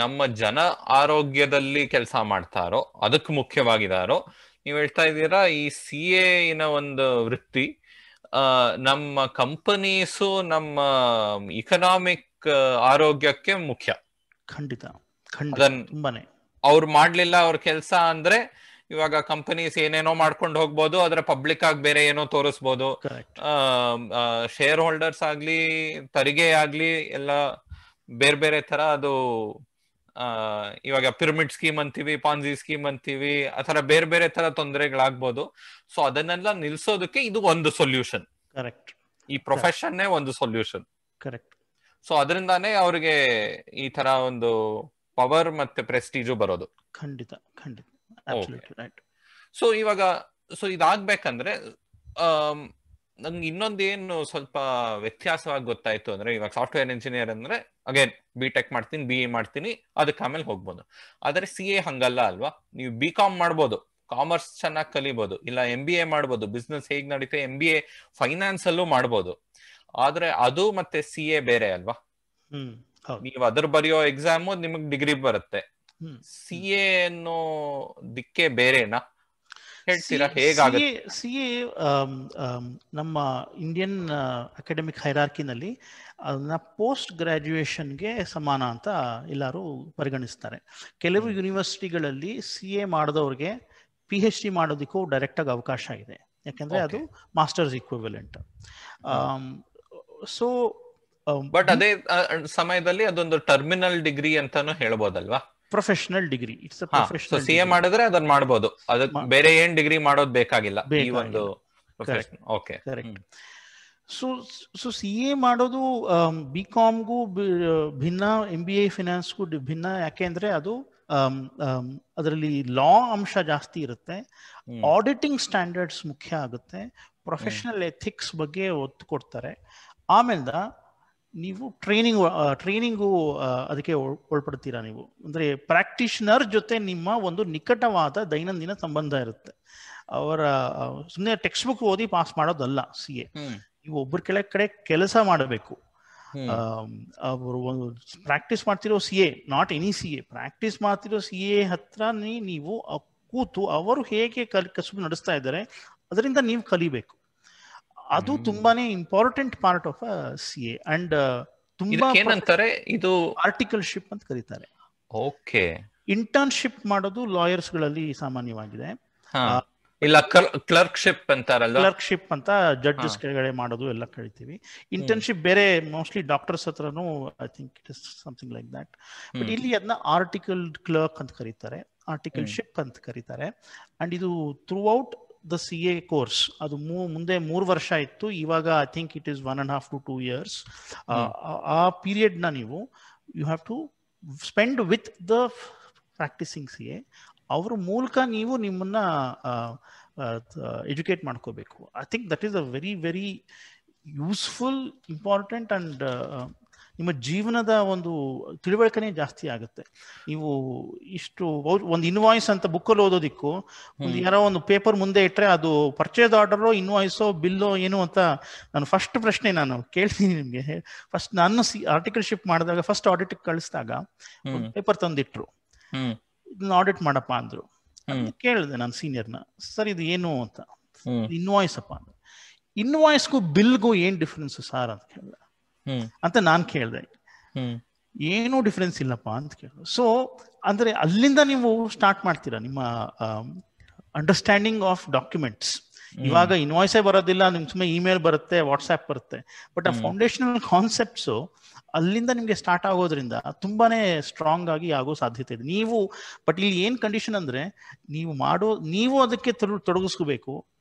ನಮ್ಮ ಜನ ಆರೋಗ್ಯದಲ್ಲಿ ಕೆಲಸ ಮಾಡ್ತಾರೋ ಅದಕ್ಕೆ ಮುಖ್ಯವಾಗಿದಾರೋ, ನೀವು ಹೇಳ್ತಾ ಇದ್ದೀರಾ ಈ CA ನ ಒಂದು ವೃತ್ತಿ ನಮ್ಮ ಕಂಪನೀಸು ನಮ್ಮ ಇಕನಾಮಿಕ್ ಆರೋಗ್ಯಕ್ಕೆ ಮುಖ್ಯ. ಖಂಡಿತ ತುಂಬಾನೇ. ಅವ್ರು ಮಾಡ್ಲಿಲ್ಲ ಅವ್ರ ಕೆಲಸ ಅಂದ್ರೆ, ಇವಾಗ ಕಂಪನೀಸ್ ಏನೇನೋ ಮಾಡ್ಕೊಂಡು ಹೋಗ್ಬೋದು, ಆದ್ರೆ ಪಬ್ಲಿಕ್ ಆಗಿ ಬೇರೆ ಏನೋ ತೋರಿಸ್ಬೋದು. ಶೇರ್ ಹೋಲ್ಡರ್ಸ್ ಆಗ್ಲಿ, ತೆರಿಗೆ ಆಗ್ಲಿ, ಎಲ್ಲ ಬೇರೆ ಬೇರೆ ತರ ಅದು ಇವಾಗ ಪಿರಮಿಡ್ ಸ್ಕೀಮ್ ಅಂತೀವಿ, ಪಾನ್ಜಿ ಸ್ಕೀಮ್ ಅಂತೀವಿ, ಆತರ ಬೇರೆ ಬೇರೆ ತರ ತೊಂದರೆಗಳಾಗ್ಬೋದು. ಸೊ ಅದನ್ನೆಲ್ಲ ನಿಲ್ಸೋದಕ್ಕೆ ಇದು ಒಂದು ಸೊಲ್ಯೂಷನ್. ಕರೆಕ್ಟ್. ಈ ಪ್ರೊಫೆಷನ್ನೇ ಒಂದು ಸೊಲ್ಯೂಷನ್. ಕರೆಕ್ಟ್. ಸೊ ಅದರಿಂದಾನೇ ಅವ್ರಿಗೆ ಈ ತರ ಒಂದು ಪವರ್ ಮತ್ತೆ ಪ್ರೆಸ್ಟೀಜು ಬರೋದು. ಖಂಡಿತ. ಸೊ ಇವಾಗ ಇದಾಗ್ಬೇಕಂದ್ರೆ ನಂಗೆ ಇನ್ನೊಂದೇನು ಸ್ವಲ್ಪ ವ್ಯತ್ಯಾಸವಾಗಿ ಗೊತ್ತಾಯ್ತು ಅಂದ್ರೆ, ಇವಾಗ ಸಾಫ್ಟ್ವೇರ್ ಇಂಜಿನಿಯರ್ ಅಂದ್ರೆ ಅಗೇನ್ BTech ಮಾಡ್ತೀನಿ, BE ಮಾಡ್ತೀನಿ, ಅದಕ್ಕೆ ಆಮೇಲೆ ಹೋಗ್ಬೋದು. ಆದ್ರೆ CA ಹಂಗಲ್ಲ ಅಲ್ವಾ? ನೀವು BCom ಮಾಡ್ಬೋದು, ಕಾಮರ್ಸ್ ಚೆನ್ನಾಗಿ ಕಲಿಬಹುದು, ಇಲ್ಲ MBA ಮಾಡ್ಬೋದು, ಬಿಸ್ನೆಸ್ ಹೇಗ್ ನಡೀತೆ MBA ಫೈನಾನ್ಸ್ ಅಲ್ಲೂ ಮಾಡ್ಬೋದು. ಆದ್ರೆ ಅದು ಮತ್ತೆ CA ಬೇರೆ ಅಲ್ವಾ? ನೀವು ಅದ್ರ ಬರೆಯೋ ಎಕ್ಸಾಮು ನಿಮಗ್ ಡಿಗ್ರಿ ಬರುತ್ತೆ. CA ಅನ್ನೋ ದಿಕ್ಕೆ ಬೇರೆನಾ? ಹೇಳ್ತೀರಾ ಹೇಗಾಗುತ್ತೆ? CA ನಮ್ಮ ಇಂಡಿಯನ್ ಅಕಾಡೆಮಿಕ್ ಹೈರಾರ್ಕಿನಲ್ಲಿ ಅದನ್ನ ಪೋಸ್ಟ್ ಗ್ರಾಜ್ಯುಯೇಷನ್ಗೆ ಸಮಾನ ಅಂತ ಎಲ್ಲರೂ ಪರಿಗಣಿಸ್ತಾರೆ. ಕೆಲವು ಯೂನಿವರ್ಸಿಟಿಗಳಲ್ಲಿ CA ಮಾಡಿದವ್ರಿಗೆ PhD ಮಾಡೋದಕ್ಕೂ ಡೈರೆಕ್ಟ್ ಆಗಿ ಅವಕಾಶ ಇದೆ, ಯಾಕಂದ್ರೆ ಅದು ಮಾಸ್ಟರ್ಸ್ ಈಕ್ವಿವೆಲೆಂಟ್. ಸೊ ಬಟ್ ಅದೇ ಸಮಯದಲ್ಲಿ ಅದೊಂದು ಟರ್ಮಿನಲ್ ಡಿಗ್ರಿ ಅಂತಾನು ಹೇಳ್ಬೋದಲ್ವಾ? Professional degree. It's a professional CA ಮಾಡಿದ್ರೆ ಅದನ್ನ ಮಾಡಬಹುದು, ಅದಕ್ಕೆ ಬೇರೆ ಏನ್ ಡಿಗ್ರಿ ಮಾಡೋದು ಬೇಕಾಗಿಲ್ಲ ಈ ಒಂದು profession. Okay, correct. So CA ಮಾಡೋದು BComಗೂ ಭಿನ್ನ, MBA ಫಿನಾನ್ಸ್ಗೂ ಭಿನ್ನ. ಯಾಕೆಂದ್ರೆ ಅದು ಅದರಲ್ಲಿ ಲಾ ಅಂಶ ಜಾಸ್ತಿ ಇರುತ್ತೆ, ಆಡಿಟಿಂಗ್ ಸ್ಟ್ಯಾಂಡರ್ಡ್ಸ್ ಮುಖ್ಯ ಆಗುತ್ತೆ, ಪ್ರೊಫೆಷನಲ್ ಎಥಿಕ್ಸ್ ಬಗ್ಗೆ ಒತ್ತು ಕೊಡ್ತಾರೆ. ಆಮೇಲೆ ನೀವು ಟ್ರೈನಿಂಗು ಅದಕ್ಕೆ ಒಳಪಡ್ತೀರಾ. ನೀವು ಅಂದ್ರೆ ಪ್ರಾಕ್ಟೀಷನರ್ ಜೊತೆ ನಿಮ್ಮ ಒಂದು ನಿಕಟವಾದ ದೈನಂದಿನ ಸಂಬಂಧ ಇರುತ್ತೆ. ಅವರ ಸುಮ್ಮನೆ ಟೆಕ್ಸ್ಟ್ ಬುಕ್ ಓದಿ ಪಾಸ್ ಮಾಡೋದಲ್ಲ CA. ನೀವು ಒಬ್ಬರ ಕಡೆ ಕೆಲಸ ಮಾಡಬೇಕು. ಅವರು ಒಂದು ಪ್ರಾಕ್ಟೀಸ್ ಮಾಡ್ತಿರೋ CA, not any CA, practice ಮಾಡ್ತಿರೋ CA ಹತ್ರ ನೀವು ಕೂತು ಅವರು ಹೇಗೆ ಕಸುಬು ನಡೆಸ್ತಾ ಇದ್ದಾರೆ ಅದರಿಂದ ನೀವು ಕಲಿಬೇಕು. ಅದು ತುಂಬಾನೇ important part of CA. And ತುಂಬಾ ಏನಂತಾರೆ ಇದು, ಆರ್ಟಿಕಲ್ಶಿಪ್ ಅಂತ ಕರೀತಾರೆ. ಓಕೆ. ಇಂಟರ್ನ್ಶಿಪ್ ಮಾಡೋದು ಲಾಯರ್ಸ್ ಗಳಲ್ಲಿ ಸಾಮಾನ್ಯವಾಗಿದೆ. ಇಲ್ಲ ಕ್ಲರ್ಕ್ಶಿಪ್ ಅಂತಾರಲ್ಲ, ಕ್ಲರ್ಕ್ಶಿಪ್ ಅಂತ ಜಡ್ಜಸ್ ಕೆಳಗಡೆ ಮಾಡೋದು ಎಲ್ಲ ಕರಿತೀವಿ. ಇಂಟರ್ನ್ಶಿಪ್ ಬೇರೆ, ಮೋಸ್ಟ್ಲಿ ಡಾಕ್ಟರ್ಸ್ ಹತ್ರನೂ I think it is something like that. But ಇಲ್ಲಿ ಅದನ್ನ ಆರ್ಟಿಕಲ್ ಕ್ಲರ್ಕ್ ಅಂತ ಕರೀತಾರೆ, ಆರ್ಟಿಕಲ್ಶಿಪ್ ಅಂತ ಕರೀತಾರೆ. ಅಂಡ್ ಇದು throughout the CA course. ಅದು ಮುಂದೆ 3 ವರ್ಷ ಇತ್ತು, ಇವಾಗ I think it is 1.5 to 2 years. ಆ ಪೀರಿಯಡ್ ನ ನೀವು you have to spend with the practising CA. ಅವ್ರ ಮೂಲಕ ನೀವು ನಿಮ್ಮನ್ನ ಎಜುಕೇಟ್ ಮಾಡ್ಕೋಬೇಕು. I think that is a very very useful, important and ನಿಮ್ಮ ಜೀವನದ ಒಂದು ತಿಳುವಳಿಕೆನೇ ಜಾಸ್ತಿ ಆಗುತ್ತೆ. ನೀವು ಇಷ್ಟು ಒಂದು ಇನ್ವಾಯ್ಸ್ ಅಂತ ಬುಕ್ಕಲ್ಲಿ ಓದೋದಿಕ್ಕೂ ಒಂದು ಯಾರೋ ಒಂದು ಪೇಪರ್ ಮುಂದೆ ಇಟ್ಟರೆ ಅದು ಪರ್ಚೇಸ್ ಆರ್ಡರೋ ಇನ್ವಾಯ್ಸೋ ಬಿಲ್ಲೋ ಏನು ಅಂತ ನಾನು ಫಸ್ಟ್ ಪ್ರಶ್ನೆ ನಾನು ಕೇಳ್ತೀನಿ ನಿಮಗೆ. ಫಸ್ಟ್ ನಾನು ಆರ್ಟಿಕಲ್ಶಿಪ್ ಮಾಡಿದಾಗ ಫಸ್ಟ್ ಆಡಿಟ್ ಕಳಿಸಿದಾಗ ಒಂದು ಪೇಪರ್ ತಂದಿಟ್ರು, ಇದನ್ನ ಆಡಿಟ್ ಮಾಡಪ್ಪ ಅಂದ್ರು. ಕೇಳಿದೆ ನಾನು ಸೀನಿಯರ್ನ, ಸರ್ ಇದು ಏನು ಅಂತ. ಇನ್ವಾಯ್ಸ್ ಅಪ್ಪ ಅಂದ್ರೆ, ಇನ್ವಾಯ್ಸ್ಗೂ ಬಿಲ್ಗೂ ಏನ್ ಡಿಫ್ರೆನ್ಸ್ ಸಾರ್ ಅಂತ ಕೇಳಿದೆ. ಅಂತ ನಾನು ಕೇಳಿದೆ, ಏನೂ ಡಿಫ್ರೆನ್ಸ್ ಇಲ್ಲಪ್ಪ ಅಂತ ಕೇಳಿದೆ. ಸೊ ಅಂದ್ರೆ ಅಲ್ಲಿಂದ ನೀವು ಸ್ಟಾರ್ಟ್ ಮಾಡ್ತೀರಾ ನಿಮ್ಮ ಅಂಡರ್ಸ್ಟ್ಯಾಂಡಿಂಗ್ ಆಫ್ ಡಾಕ್ಯುಮೆಂಟ್ಸ್. ಇವಾಗ ಇನ್ವಾಯ್ಸೇ ಬರೋದಿಲ್ಲ, ನಿಮ್ಗೆ ಸುಮ್ಮನೆ ಇಮೇಲ್ ಬರುತ್ತೆ, ವಾಟ್ಸ್ಆ್ಯಪ್ ಬರುತ್ತೆ. ಬಟ್ ಆ ಫೌಂಡೇಶನಲ್ ಕಾನ್ಸೆಪ್ಟ್ಸು ಅಲ್ಲಿಂದ ನಿಮ್ಗೆ ಸ್ಟಾರ್ಟ್ ಆಗೋದ್ರಿಂದ ತುಂಬಾನೇ ಸ್ಟ್ರಾಂಗ್ ಆಗಿ ಆಗೋ ಸಾಧ್ಯತೆ ಇದೆ. ನೀವು ಬಟ್ ಇಲ್ಲಿ ಏನ್ ಕಂಡೀಷನ್ ಅಂದ್ರೆ ನೀವು ಅದಕ್ಕೆ ತೊಡಗಿಸ್ಕೋಬೇಕು.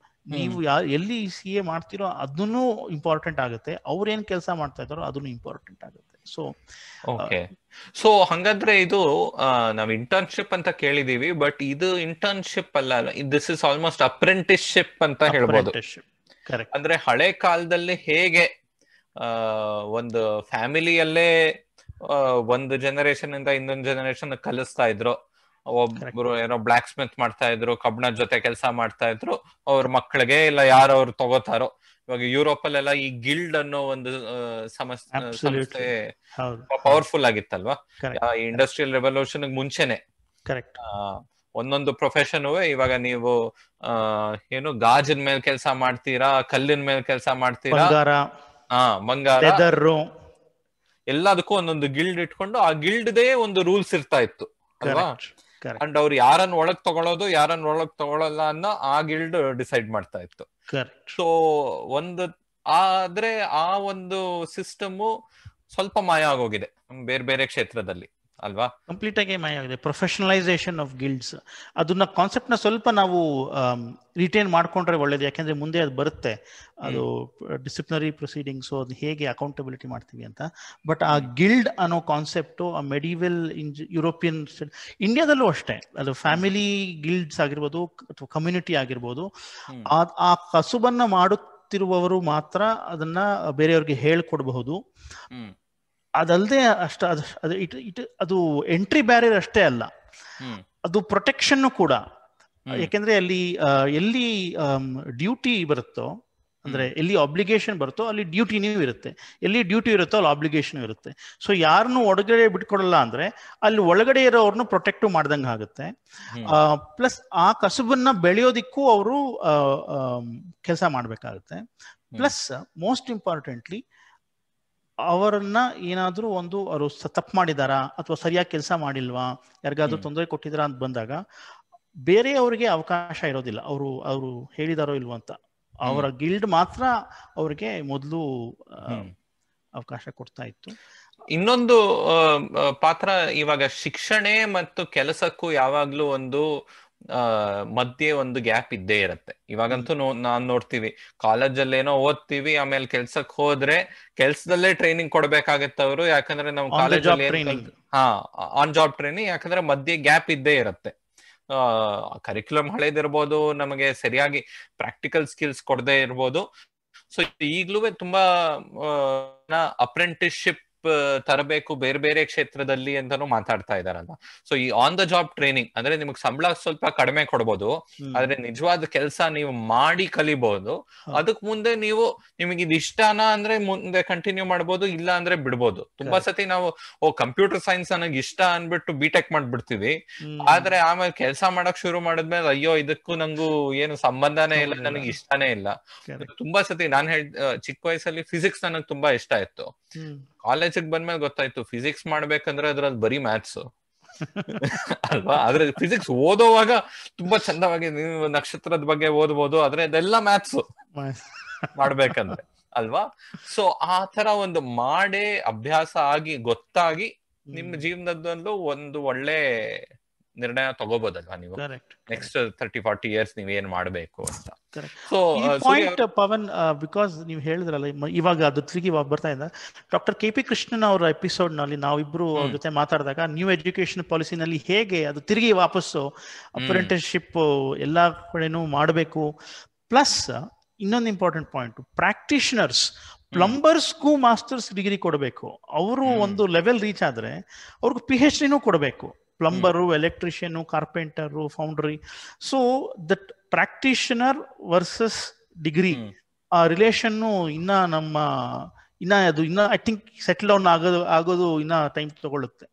ನೀವು ಎಲ್ಲಿ CA ಮಾಡ್ತಿರೋ ಅದನ್ನು ಇಂಪಾರ್ಟೆಂಟ್ ಆಗುತ್ತೆ, ಅವ್ರೇನ್ ಕೆಲಸ ಮಾಡ್ತಾ ಇದ್ದಾರೋ ಅದನ್ನು ಇಂಪಾರ್ಟೆಂಟ್ ಆಗುತ್ತೆ. ಸೊ ಹಂಗಾದ್ರೆ ಇದು ನಾವ್ ಇಂಟರ್ನ್ಶಿಪ್ ಅಂತ ಕೇಳಿದೀವಿ, ಬಟ್ ಇದು ಇಂಟರ್ನ್ಶಿಪ್ ಅಲ್ಲ, ದಿಸ್ ಇಸ್ ಆಲ್ಮೋಸ್ಟ್ ಅಪ್ರೆಂಟಿಸ್ಶಿಪ್ ಅಂತ ಹೇಳ್ಬೋದು. ಅಂದ್ರೆ ಹಳೆ ಕಾಲದಲ್ಲಿ ಹೇಗೆ ಒಂದು ಫ್ಯಾಮಿಲಿಯಲ್ಲೇ ಒಂದು ಜನರೇಷನ್ ಇಂದ ಇನ್ನೊಂದು ಜನರೇಷನ್ ಕಲಿಸ್ತಾ ಇದ್ರು, ಒಬ್ರು ಏನೋ ಬ್ಲಾಕ್ ಸ್ಮಿತ್ ಮಾಡ್ತಾ ಇದ್ರು, ಕಬ್ಬಣದ ಜೊತೆ ಕೆಲಸ ಮಾಡ್ತಾ ಇದ್ರು, ಅವ್ರ ಮಕ್ಕಳಿಗೆ ಇಲ್ಲ ಯಾರು ಅವ್ರು ತಗೋತಾರೋ. ಇವಾಗ ಯುರೋಪ್ ಅಲ್ಲೆಲ್ಲ ಈ ಗಿಲ್ಡ್ ಅನ್ನೋ ಒಂದು ಸಂಸ್ಥೆ ಪವರ್ಫುಲ್ ಆಗಿತ್ತಲ್ವಾ ಇಂಡಸ್ಟ್ರಿಯಲ್ ರೆವಲ್ಯೂಷನ್ ಮುಂಚೆನೆ. ಒಂದೊಂದು ಪ್ರೊಫೆಷನ್ ಇವಾಗ ನೀವು ಏನು ಗಾಜಿನ ಮೇಲೆ ಕೆಲಸ ಮಾಡ್ತೀರಾ, ಕಲ್ಲಿನ ಮೇಲೆ ಕೆಲಸ ಮಾಡ್ತೀರಾ, ಬಂಗಾರ, ಎಲ್ಲದಕ್ಕೂ ಒಂದೊಂದು ಗಿಲ್ಡ್ ಇಟ್ಕೊಂಡು ಆ ಗಿಲ್ಡ್ದೇ ಒಂದು ರೂಲ್ಸ್ ಇರ್ತಾ ಇತ್ತು ಅಲ್ವಾ. ಅಂಡ್ ಅವ್ರು ಯಾರನ್ನ ಒಳಗ್ ತಗೊಳ್ಳೋದು ಯಾರನ್ನ ಒಳಗ್ ತಗೊಳ್ಳಲ್ಲ ಅನ್ನೋ ಆ ಗಿಲ್ಡ್ ಡಿಸೈಡ್ ಮಾಡ್ತಾ ಇತ್ತು. ಸೊ ಆದ್ರೆ ಆ ಒಂದು ಸಿಸ್ಟಮ್ ಸ್ವಲ್ಪ ಮಾಯ ಆಗೋಗಿದೆ ಬೇರೆ ಬೇರೆ ಕ್ಷೇತ್ರದಲ್ಲಿ ಅಲ್ವಾ. ಕಂಪ್ಲೀಟ್ ಆಗಿ ಮಾಯ ಆಗಿದೆ. ಪ್ರೊಫೆಷನಲೈಸೇಷನ್ ಆಫ್ ಗಿಲ್ಡ್ಸ್, ಅದನ್ನ ಕಾನ್ಸೆಪ್ಟ್ ನ ಸ್ವಲ್ಪ ನಾವು ರಿಟೈನ್ ಮಾಡ್ಕೊಂಡ್ರೆ ಒಳ್ಳೇದು. ಯಾಕೆಂದ್ರೆ ಮುಂದೆ ಅದು ಬರುತ್ತೆ, ಅದು ಡಿಸಿಪ್ಲಿನರಿ ಪ್ರೊಸೀಡಿಂಗ್ಸ್, ಅದು ಹೇಗೆ ಅಕೌಂಟಬಿಲಿಟಿ ಮಾಡ್ತೀವಿ ಅಂತ. ಬಟ್ ಆ ಗಿಲ್ಡ್ ಅನ್ನೋ ಕಾನ್ಸೆಪ್ಟು ಆ ಮೆಡಿವಲ್ ಯುರೋಪಿಯನ್, ಇಂಡಿಯಾದಲ್ಲೂ ಅಷ್ಟೇ, ಅದು ಫ್ಯಾಮಿಲಿ ಗಿಲ್ಡ್ಸ್ ಆಗಿರ್ಬೋದು ಅಥವಾ ಕಮ್ಯುನಿಟಿ ಆಗಿರ್ಬೋದು, ಆ ಕಸುಬನ್ನ ಮಾಡುತ್ತಿರುವ ಗೊತ್ತಿರುವವರು ಮಾತ್ರ ಅದನ್ನ ಬೇರೆಯವ್ರಿಗೆ ಹೇಳ್ಕೊಡ್ಬಹುದು. ಹ್ಮ್ ಅದಲ್ಲದೆ ಅದು ಎಂಟ್ರಿ ಬ್ಯಾರಿಯರ್ ಅಷ್ಟೇ ಅಲ್ಲ, ಹ್ಮ್ ಅದು ಪ್ರೊಟೆಕ್ಷನ್ ಕೂಡ. ಹ್ಮ್ ಯಾಕೆಂದ್ರೆ ಅಲ್ಲಿ ಎಲ್ಲಿ ಡ್ಯೂಟಿ ಬರುತ್ತೋ, ಅಂದ್ರೆ ಎಲ್ಲಿ ಅಬ್ಲಿಗೇಷನ್ ಬರುತ್ತೋ ಅಲ್ಲಿ ಡ್ಯೂಟಿನೂ ಇರುತ್ತೆ, ಎಲ್ಲಿ ಡ್ಯೂಟಿ ಇರುತ್ತೋ ಅಲ್ಲಿ ಅಬ್ಲಿಗೇಷನ್ ಇರುತ್ತೆ. ಸೊ ಯಾರನ್ನು ಒಳಗಡೆ ಬಿಟ್ಕೊಡಲ್ಲ ಅಂದ್ರೆ ಅಲ್ಲಿ ಒಳಗಡೆ ಇರೋರ್ನು ಪ್ರೊಟೆಕ್ಟ್ ಮಾಡ್ದಂಗೆ ಆಗುತ್ತೆ. ಪ್ಲಸ್ ಆ ಕಸುಬನ್ನ ಬೆಳೆಯೋದಿಕ್ಕೂ ಅವರು ಕೆಲಸ ಮಾಡ್ಬೇಕಾಗುತ್ತೆ. ಪ್ಲಸ್ ಮೋಸ್ಟ್ ಇಂಪಾರ್ಟೆಂಟ್ಲಿ ಅವರನ್ನ ಏನಾದ್ರೂ ಅವರು ತಪ್ಪು ಮಾಡಿದಾರಾ ಅಥವಾ ಸರಿಯಾಗಿ ಕೆಲಸ ಮಾಡಿಲ್ವಾ, ಯಾರಿಗಾದ್ರೂ ತೊಂದರೆ ಕೊಟ್ಟಿದಾರಾ ಅಂತ ಬಂದಾಗ ಬೇರೆಯವ್ರಿಗೆ ಅವಕಾಶ ಇರೋದಿಲ್ಲ. ಅವರು ಹೇಳಿದಾರೋ ಇಲ್ವೋ ಅಂತ, ಅವರ ಗಿಲ್ಡ್ ಮಾತ್ರ ಅವ್ರಿಗೆ ಮೊದಲು ಅವಕಾಶ ಕೊಡ್ತಾ ಇತ್ತು. ಇನ್ನೊಂದು ಪಾತ್ರ ಇವಾಗ ಶಿಕ್ಷಣ ಮತ್ತು ಕೆಲಸಕ್ಕೂ ಯಾವಾಗ್ಲೂ ಒಂದು ಮಧ್ಯೆ ಒಂದು ಗ್ಯಾಪ್ ಇದ್ದೇ ಇರುತ್ತೆ. ಇವಾಗಂತೂ ನಾನ್ ನೋಡ್ತೀವಿ, ಕಾಲೇಜಲ್ಲೇನೋ ಓದ್ತೀವಿ, ಆಮೇಲೆ ಕೆಲ್ಸಕ್ಕೆ ಹೋದ್ರೆ ಕೆಲ್ಸದಲ್ಲೇ ಟ್ರೈನಿಂಗ್ ಕೊಡ್ಬೇಕಾಗತ್ತವ್ರು. ಯಾಕಂದ್ರೆ ನಾವು ಕಾಲೇಜಲ್ಲಿ ಆನ್ ಜಾಬ್ ಟ್ರೈನಿಂಗ್, ಯಾಕಂದ್ರೆ ಮಧ್ಯೆ ಗ್ಯಾಪ್ ಇದ್ದೇ ಇರುತ್ತೆ. ಕರಿಕ್ಯುಲಮ್ ಹಳೇದಿರ್ಬೋದು, ನಮಗೆ ಸರಿಯಾಗಿ ಪ್ರಾಕ್ಟಿಕಲ್ ಸ್ಕಿಲ್ಸ್ ಕೊಡದೇ ಇರ್ಬೋದು. ಸೊ ಈಗ್ಲೂ ತುಂಬಾ ಅಪ್ರೆಂಟಿಸ್ಶಿಪ್ ತರಬೇಕು ಬೇರೆ ಬೇರೆ ಕ್ಷೇತ್ರದಲ್ಲಿ ಅಂತಾನು ಮಾತಾಡ್ತಾ ಇದಾರಲ್ಲ. ಸೊ ಈ ಆನ್ ದ ಜಾಬ್ ಟ್ರೈನಿಂಗ್ ಅಂದ್ರೆ ನಿಮ್ಗೆ ಸಂಬಳ ಸ್ವಲ್ಪ ಕಡಿಮೆ ಕೊಡ್ಬೋದು, ಆದ್ರೆ ನಿಜವಾದ ಕೆಲಸ ನೀವು ಮಾಡಿ ಕಲಿಬಹುದು. ಅದಕ್ ಮುಂದೆ ನಿಮಗೆ ಇದು ಇಷ್ಟನಾ ಅಂದ್ರೆ ಮುಂದೆ ಕಂಟಿನ್ಯೂ ಮಾಡ್ಬೋದು, ಇಲ್ಲ ಅಂದ್ರೆ ಬಿಡ್ಬೋದು. ತುಂಬಾ ಸತಿ ನಾವು ಕಂಪ್ಯೂಟರ್ ಸೈನ್ಸ್ ನನಗೆ ಇಷ್ಟ ಅನ್ಬಿಟ್ಟು ಬಿಟೆಕ್ ಮಾಡ್ಬಿಡ್ತೀವಿ, ಆದ್ರೆ ಆಮೇಲೆ ಕೆಲಸ ಮಾಡಕ್ ಶುರು ಮಾಡಿದ್ಮೇಲೆ ಅಯ್ಯೋ ಇದಕ್ಕೂ ನಂಗೂ ಏನು ಸಂಬಂಧನೇ ಇಲ್ಲ, ನನಗೆ ಇಷ್ಟನೇ ಇಲ್ಲ. ತುಂಬಾ ಸತಿ ನಾನು ಚಿಕ್ಕ ವಯಸ್ಸಲ್ಲಿ ಫಿಸಿಕ್ಸ್ ನನಗೆ ತುಂಬಾ ಇಷ್ಟ ಇತ್ತು. ಕಾಲೇಜಿಗೆ ಬಂದ್ಮೇಲೆ ಗೊತ್ತಾಯ್ತು ಫಿಸಿಕ್ಸ್ ಮಾಡ್ಬೇಕಂದ್ರೆ ಅದ್ರಲ್ಲಿ ಬರೀ ಮ್ಯಾಥ್ಸ್ ಅಲ್ವಾ. ಆದ್ರೆ ಫಿಸಿಕ್ಸ್ ಓದೋವಾಗ ತುಂಬಾ ಚಂದವಾಗಿ ನೀವು ನಕ್ಷತ್ರದ ಬಗ್ಗೆ ಓದ್ಬೋದು, ಆದ್ರೆ ಅದೆಲ್ಲ ಮ್ಯಾಥ್ಸ್ ಮಾಡ್ಬೇಕಂದ್ರೆ ಅಲ್ವಾ. ಸೊ ಆ ತರ ಒಂದು ಮಾಡೇ ಅಭ್ಯಾಸ ಆಗಿ ಗೊತ್ತಾಗಿ ನಿಮ್ಮ ಜೀವನದಲ್ಲೂ ಒಂದು ಒಳ್ಳೆ ನಿರ್ಣಯ ತಗೋಬೋದಲ್ವಾ ನೀವು ನೆಕ್ಸ್ಟ್ 30-40 ಇಯರ್ಸ್ ನೀವ್ ಏನ್ ಮಾಡ್ಬೇಕು ಅಂತ. ಸೊ ಪಾಯಿಂಟ್ ಪವನ್, ಬಿಕಾಸ್ ನೀವು ಹೇಳಿದ್ರಲ್ಲ ಇವಾಗ ಅದು ತಿರುಗಿ ಬರ್ತಾ ಇದ್ದ ಡಾಕ್ಟರ್ KP ಕೃಷ್ಣನ್ ಅವರ ಎಪಿಸೋಡ್ ನಲ್ಲಿ ನಾವಿಬ್ರು ಅವ್ರ ಜೊತೆ ಮಾತಾಡಿದಾಗ ನ್ಯೂ ಎಜುಕೇಶನ್ ಪಾಲಿಸಿನಲ್ಲಿ ಹೇಗೆ ಅದು ತಿರುಗಿ ವಾಪಸ್ಸು ಅಪ್ರೆಂಟಿಸ್ಶಿಪ್ ಎಲ್ಲಾ ಕಡೆನೂ ಮಾಡಬೇಕು. ಪ್ಲಸ್ ಇನ್ನೊಂದು ಇಂಪಾರ್ಟೆಂಟ್ ಪಾಯಿಂಟ್, ಪ್ರಾಕ್ಟಿಷನರ್ಸ್ ಪ್ಲಂಬರ್ಸ್ಗೂ ಮಾಸ್ಟರ್ಸ್ ಡಿಗ್ರಿ ಕೊಡಬೇಕು. ಅವರು ಒಂದು ಲೆವೆಲ್ ರೀಚ್ ಆದ್ರೆ ಅವ್ರಿಗೆ PhD ಕೊಡಬೇಕು. Plumber, electrician, carpenter, foundry. So that practitioner versus degree ಆ ರಿಲೇಷನ್ ಇನ್ನ ಐ ಥಿಂಕ್ ಸೆಟಲ್ ಡೌನ್ ಆಗೋದು ಇನ್ನ ಟೈಮ್ ತಗೊಳ್ಳುತ್ತೆ.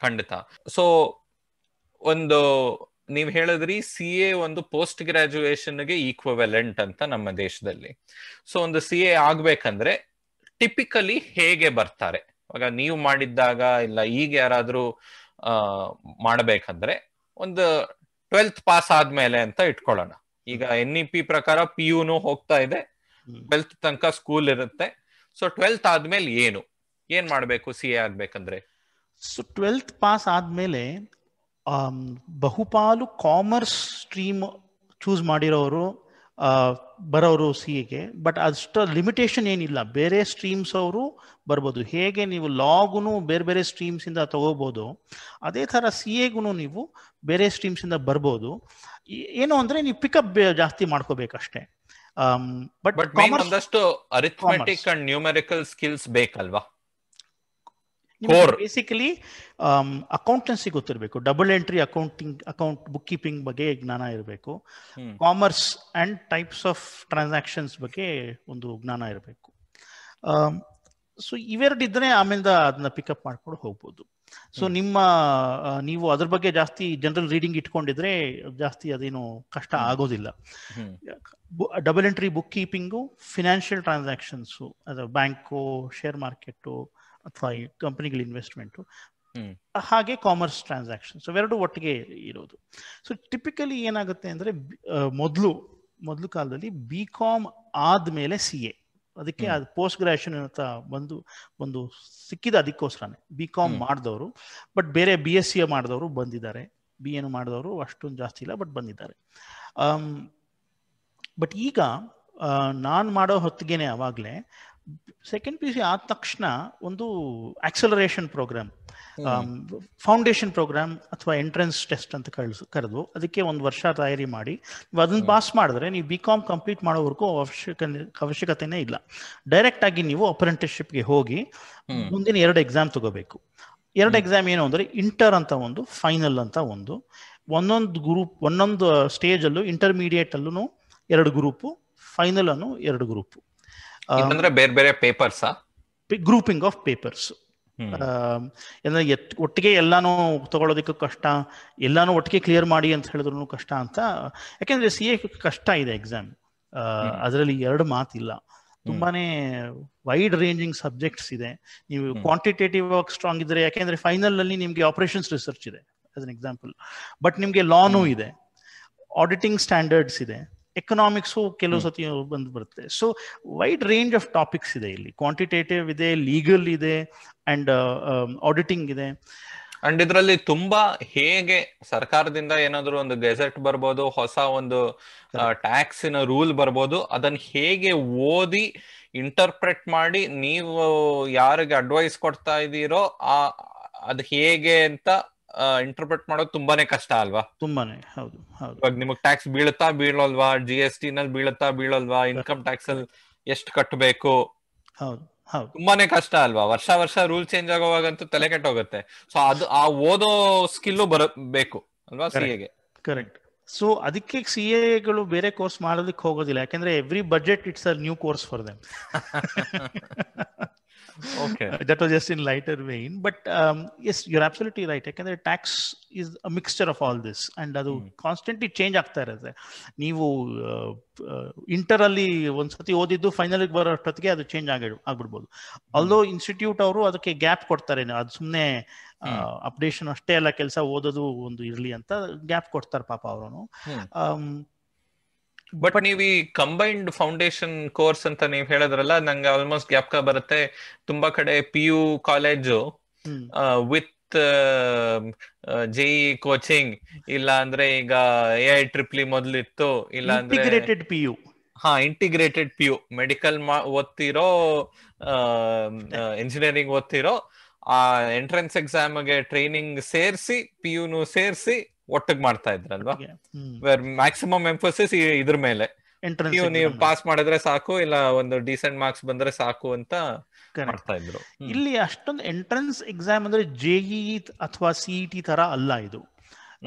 ಖಂಡಿತ. ಸೊ ಒಂದು ನೀವ್ ಹೇಳಿದ್ರಿ CA ಒಂದು ಪೋಸ್ಟ್ ಗ್ರಾಜುಯೇಷನ್ಗೆ ಈಕ್ವಲೆಂಟ್ ಅಂತ ನಮ್ಮ ದೇಶದಲ್ಲಿ. ಸೊ ಒಂದು CA ಆಗ್ಬೇಕಂದ್ರೆ ಟಿಪಿಕಲಿ ಹೇಗೆ ಬರ್ತಾರೆ? ಇವಾಗ ನೀವು ಮಾಡಿದ್ದಾಗ ಇಲ್ಲ ಈಗ ಯಾರಾದ್ರೂ ಮಾಡಬೇಕಂದ್ರೆ ಒಂದು 12th ಪಾಸ್ ಆದ್ಮೇಲೆ ಅಂತ ಇಟ್ಕೊಳ್ಳೋಣ. ಈಗ NEP ಪ್ರಕಾರ PU ಹೋಗ್ತಾ ಇದೆ, 12th ತನಕ ಸ್ಕೂಲ್ ಇರುತ್ತೆ. ಸೊ 12th ಆದ್ಮೇಲೆ ಏನ್ ಮಾಡ್ಬೇಕು CA ಆಗ್ಬೇಕಂದ್ರೆ? ಸೊ 12th ಪಾಸ್ ಆದ್ಮೇಲೆ ಬಹುಪಾಲು ಕಾಮರ್ಸ್ ಸ್ಟ್ರೀಮ್ ಚೂಸ್ ಮಾಡಿರೋರು ಬರೋರು CAಗೆ. ಬಟ್ ಅಷ್ಟು ಲಿಮಿಟೇಷನ್ ಏನಿಲ್ಲ, ಬೇರೆ ಸ್ಟ್ರೀಮ್ಸ್ ಅವರು ಬರ್ಬೋದು. ಹೇಗೆ ನೀವು ಲಾಗುನು ಬೇರೆ ಬೇರೆ ಸ್ಟ್ರೀಮ್ಸ್ ಇಂದ ತಗೋಬಹುದು, ಅದೇ ತರ CAಗೂ ನೀವು ಬೇರೆ ಸ್ಟ್ರೀಮ್ಸ್ ಇಂದ ಬರ್ಬೋದು. ಏನು ಅಂದ್ರೆ ನೀವು ಪಿಕಪ್ ಜಾಸ್ತಿ ಮಾಡ್ಕೋಬೇಕಷ್ಟೇ. ಬಟ್ ಒಂದಷ್ಟು ಅರಿಥಮೆಟಿಕ್ ಅಂಡ್ ನ್ಯೂಮೆರಿಕಲ್ ಸ್ಕಿಲ್ಸ್ ಬೇಕಲ್ವಾ? ಬೇಸಿಕಲಿ ಅಕೌಂಟೆನ್ಸಿ ಗೊತ್ತಿರಬೇಕು, double entry account book keeping ಬಗ್ಗೆ ಜ್ಞಾನ ಇರಬೇಕು, commerce and types of transactions ಬಗ್ಗೆ ಒಂದು ಜ್ಞಾನ ಇರಬೇಕು. ಸೊ ಇವೆರಡಿದ್ರೆ ಆಮೇಲೆ ಅದನ್ನ ಪಿಕಪ್ ಮಾಡ್ಕೊಂಡು ಹೋಗ್ಬೋದು. ಸೊ ನೀವು ಅದ್ರ ಬಗ್ಗೆ ಜಾಸ್ತಿ ಜನರಲ್ ರೀಡಿಂಗ್ ಇಟ್ಕೊಂಡಿದ್ರೆ ಜಾಸ್ತಿ ಅದೇನು ಕಷ್ಟ ಆಗೋದಿಲ್ಲ. Double entry book keeping, financial transactions, ಅದು ಬ್ಯಾಂಕು, ಶೇರ್ ಮಾರ್ಕೆಟು ಅಥವಾ ಕಂಪನಿಗಳ ಇನ್ವೆಸ್ಟ್ಮೆಂಟು, ಹಾಗೆ ಕಾಮರ್ಸ್ ಟ್ರಾನ್ಸಾಕ್ಷನ್ಸ್ ಅವೆರಡು ಒಟ್ಟಿಗೆ ಇರೋದು. ಸೊ ಟಿಪಿಕಲಿ ಏನಾಗುತ್ತೆ ಅಂದ್ರೆ ಮೊದಲು ಕಾಲದಲ್ಲಿ BCom ಆದ್ಮೇಲೆ CA, ಅದಕ್ಕೆ ಅದು ಪೋಸ್ಟ್ ಗ್ರಾಜುಯೇಷನ್ ಅಂತ ಒಂದು ಸಿಕ್ಕಿದ, ಅದಕ್ಕೋಸ್ಕರನೇ BCom ಮಾಡಿದವರು. ಬಟ್ ಬೇರೆ BSc ಮಾಡಿದವರು ಬಂದಿದ್ದಾರೆ, BA ಮಾಡಿದವರು ಅಷ್ಟೊಂದು ಜಾಸ್ತಿ ಇಲ್ಲ, ಬಟ್ ಬಂದಿದ್ದಾರೆ. ಬಟ್ ಈಗ ನಾನು ಮಾಡೋ ಹೊತ್ತಿಗೆನೆ ಅವಾಗಲೇ ಸೆಕೆಂಡ್ ಪಿ ಯು ಸಿ ಆದ ತಕ್ಷಣ ಒಂದು ಆಕ್ಸಲರೇಷನ್ ಪ್ರೋಗ್ರಾಮ್, ಫೌಂಡೇಶನ್ ಪ್ರೋಗ್ರಾಮ್ ಅಥವಾ ಎಂಟ್ರೆನ್ಸ್ ಟೆಸ್ಟ್ ಅಂತ ಕರೆದು ಅದಕ್ಕೆ ಒಂದು ವರ್ಷ ತಯಾರಿ ಮಾಡಿ ನೀವು ಅದನ್ನ ಪಾಸ್ ಮಾಡಿದ್ರೆ ನೀವು BCom ಕಂಪ್ಲೀಟ್ ಮಾಡೋವರೆಗೂ ಅವಶ್ಯಕತೆನೇ ಇಲ್ಲ. ಡೈರೆಕ್ಟ್ ಆಗಿ ನೀವು ಅಪ್ರೆಂಟಿಸ್ಶಿಪ್ಗೆ ಹೋಗಿ ಮುಂದಿನ 2 ಎಕ್ಸಾಮ್ ತಗೋಬೇಕು. 2 ಎಕ್ಸಾಮ್ ಏನು ಅಂದ್ರೆ ಇಂಟರ್ ಅಂತ ಒಂದು, ಫೈನಲ್ ಅಂತ ಒಂದು. ಒಂದೊಂದು ಗ್ರೂಪ್, ಒಂದೊಂದು ಸ್ಟೇಜ್ ಅಲ್ಲೂ, ಇಂಟರ್ಮೀಡಿಯೇಟ್ ಅಲ್ಲೂ 2 ಗ್ರೂಪು, ಫೈನಲ್ ಅನ್ನು 2 ಗ್ರೂಪು. ಬೇರೆ ಬೇರೆ ಪೇಪರ್ಸ್, ಗ್ರೂಪಿಂಗ್ ಆಫ್ ಪೇಪರ್ಸ್. ಅಂದ್ರೆ ಒಟ್ಟಿಗೆ ಎಲ್ಲಾನು ತಗೊಳ್ಳೋದಕ್ಕೂ ಕಷ್ಟ, ಎಲ್ಲಾನು ಒಟ್ಟಿಗೆ ಕ್ಲಿಯರ್ ಮಾಡಿ ಅಂತ ಹೇಳಿದ್ರು ಕಷ್ಟ ಅಂತ. ಯಾಕೆಂದ್ರೆ CA ಕಷ್ಟ ಇದೆ ಎಕ್ಸಾಮ್, ಅದರಲ್ಲಿ 2 ಮಾತಿಲ್ಲ. ತುಂಬಾನೇ ವೈಡ್ ರೇಂಜಿಂಗ್ ಸಬ್ಜೆಕ್ಟ್ಸ್ ಇದೆ. ನೀವು ಕ್ವಾಂಟಿಟೇಟಿವ್ ಆಗಿ ಸ್ಟ್ರಾಂಗ್ ಇದ್ರೆ, ಯಾಕೆಂದ್ರೆ ಫೈನಲ್ ಅಲ್ಲಿ ನಿಮ್ಗೆ ಆಪರೇಷನ್ಸ್ ರಿಸರ್ಚ್ ಇದೆ ಆಸ್ ಅನ್ ಎಕ್ಸಾಂಪಲ್, ಬಟ್ ನಿಮ್ಗೆ ಲಾನೂ ಇದೆ, ಆಡಿಟಿಂಗ್ ಸ್ಟ್ಯಾಂಡರ್ಡ್ಸ್ ಇದೆ, ಎಕನಾಮಿಕ್ಸು ಕೆಲವು ಸತಿ ಬಂದು ಬರುತ್ತೆ. So wide range of topics ಇದೆ ಇಲ್ಲಿ. ಕ್ವಾಂಟಿಟೇಟಿವ್ ಇದೆ, ಲೀಗಲ್ ಇದೆ, ಅಂಡ್ ಆಡಿಟಿಂಗ್ ಇದೆ. ಅಂಡ್ ಇದರಲ್ಲಿ ತುಂಬಾ ಹೇಗೆ ಸರ್ಕಾರದಿಂದ ಏನಾದ್ರು ಒಂದು ಗೆಜೆಟ್ ಬರ್ಬೋದು, ಹೊಸ ಒಂದು ಟ್ಯಾಕ್ಸಿನ ರೂಲ್ ಬರ್ಬೋದು, ಅದನ್ನ ಹೇಗೆ ಓದಿ ಇಂಟರ್ಪ್ರೆಟ್ ಮಾಡಿ ನೀವು ಯಾರಿಗೆ ಅಡ್ವೈಸ್ ಕೊಡ್ತಾ ಇದ್ದೀರೋ ಅದು ಹೇಗೆ ಅಂತ ಇಂಟರ್ಪ್ರೆಟ್ ಮಾಡೋದು ತುಂಬಾನೇ ಕಷ್ಟ ಅಲ್ವಾ? ತುಂಬಾನೇ, ಹೌದು ಹೌದು. ಇವಾಗ ನಿಮಗ್ ಟ್ಯಾಕ್ಸ್ ಬೀಳುತ್ತಾ ಬೀಳಲ್ವಾ, GST ನಲ್ಲಿ ಬೀಳುತ್ತಾ ಬೀಳಲ್ವಾ, ಇನ್ಕಮ್ ಟ್ಯಾಕ್ಸ್ ಅಲ್ಲಿ ಎಷ್ಟು ಕಟ್ಟಬೇಕು, ಹೌದು ಹೌದು, ತುಂಬಾನೇ ಕಷ್ಟ ಅಲ್ವಾ? ವರ್ಷ ರೂಲ್ ಚೇಂಜ್ ಆಗೋವಾಗಂತೂ ತಲೆ ಕೆಟ್ಟೋಗುತ್ತೆ. ಸೊ ಅದು ಆ ಓದೋ ಸ್ಕಿಲ್ಲು ಬರಬೇಕು ಅಲ್ವಾ CAಗೆ? ಕರೆಕ್ಟ್. ಸೊ ಅದಕ್ಕೆ CAಗಳು ಬೇರೆ ಕೋರ್ಸ್ ಮಾಡೋದಕ್ಕೆ ಹೋಗೋದಿಲ್ಲ, ಯಾಕಂದ್ರೆ every budget it's a new course for them. Okay. That was just in lighter vein, but yes, you're absolutely right. ಯಾಕಂದ್ರೆ tax is a mixture of all this, and ಅದು constantly change ಆಗ್ತಾ ಇರುತ್ತೆ. ನೀವು inter ಅಲ್ಲಿ ಒಂದ್ಸತಿ ಓದಿದ್ದು final ಬರೋಷ್ಟೊತ್ತಿಗೆ ಅದು change ಆಗ್ಬಿಡ್ಬೋದು. Although institute ಅವರು ಅದಕ್ಕೆ ಗ್ಯಾಪ್ ಕೊಡ್ತಾರೆ, ಅದು ಸುಮ್ಮನೆ ಅಪ್ಡೇಷನ್ ಅಷ್ಟೇ ಅಲ್ಲ, ಕೆಲಸ ಓದೋದು ಒಂದು ಇರ್ಲಿ ಅಂತ ಗ್ಯಾಪ್ ಕೊಡ್ತಾರೆ ಪಾಪ ಅವರು. ಬಟ್ ನೀವು ಈ ಕಂಬೈನ್ಡ್ ಫೌಂಡೇಶನ್ ಕೋರ್ಸ್ ಅಂತ ನೀವು ಹೇಳಿದ್ರಲ್ಲ, ನಂಗೆ ಆಲ್ಮೋಸ್ಟ್ ಜ್ಞಾಪಕ ಬರುತ್ತೆ. ತುಂಬಾ ಕಡೆ PU college with JEE coaching, ಇಲ್ಲ ಅಂದ್ರೆ ಈಗ AI ಮೊದಲಿತ್ತು, ಇಲ್ಲ ಅಂದ್ರೆ integrated PU. Integrated PU, medical ಓದ್ತಿರೋ, ಇಂಜಿನಿಯರಿಂಗ್ ಓದ್ತಿರೋ, ಆ ಎಂಟ್ರೆನ್ಸ್ ಎಕ್ಸಾಮ್ಗೆ ಟ್ರೈನಿಂಗ್ ಸೇರಿಸಿ PUನು ಸೇರಿಸಿ ಒಟ್ಟಿಗೆ ಮಾಡ್ತಾ ಇದ್ರಲ್ವಾ? ಮ್ಯಾಕ್ಸಿಮಮ್ ಎಂಫೋಸಿಸ್ ಇದ್ರ ಮೇಲೆ, ನೀವು ಪಾಸ್ ಮಾಡಿದ್ರೆ ಸಾಕು, ಇಲ್ಲ ಒಂದು ಡೀಸೆಂಟ್ ಮಾರ್ಕ್ಸ್ ಬಂದ್ರೆ ಸಾಕು ಅಂತ ಮಾಡ್ತಾ ಇದ್ರು. ಇಲ್ಲಿ ಅಷ್ಟೊಂದು ಎಂಟ್ರೆನ್ಸ್ ಎಕ್ಸಾಮ್ ಅಂದ್ರೆ JEE ಅಥವಾ CET ತರ ಅಲ್ಲ ಇದು.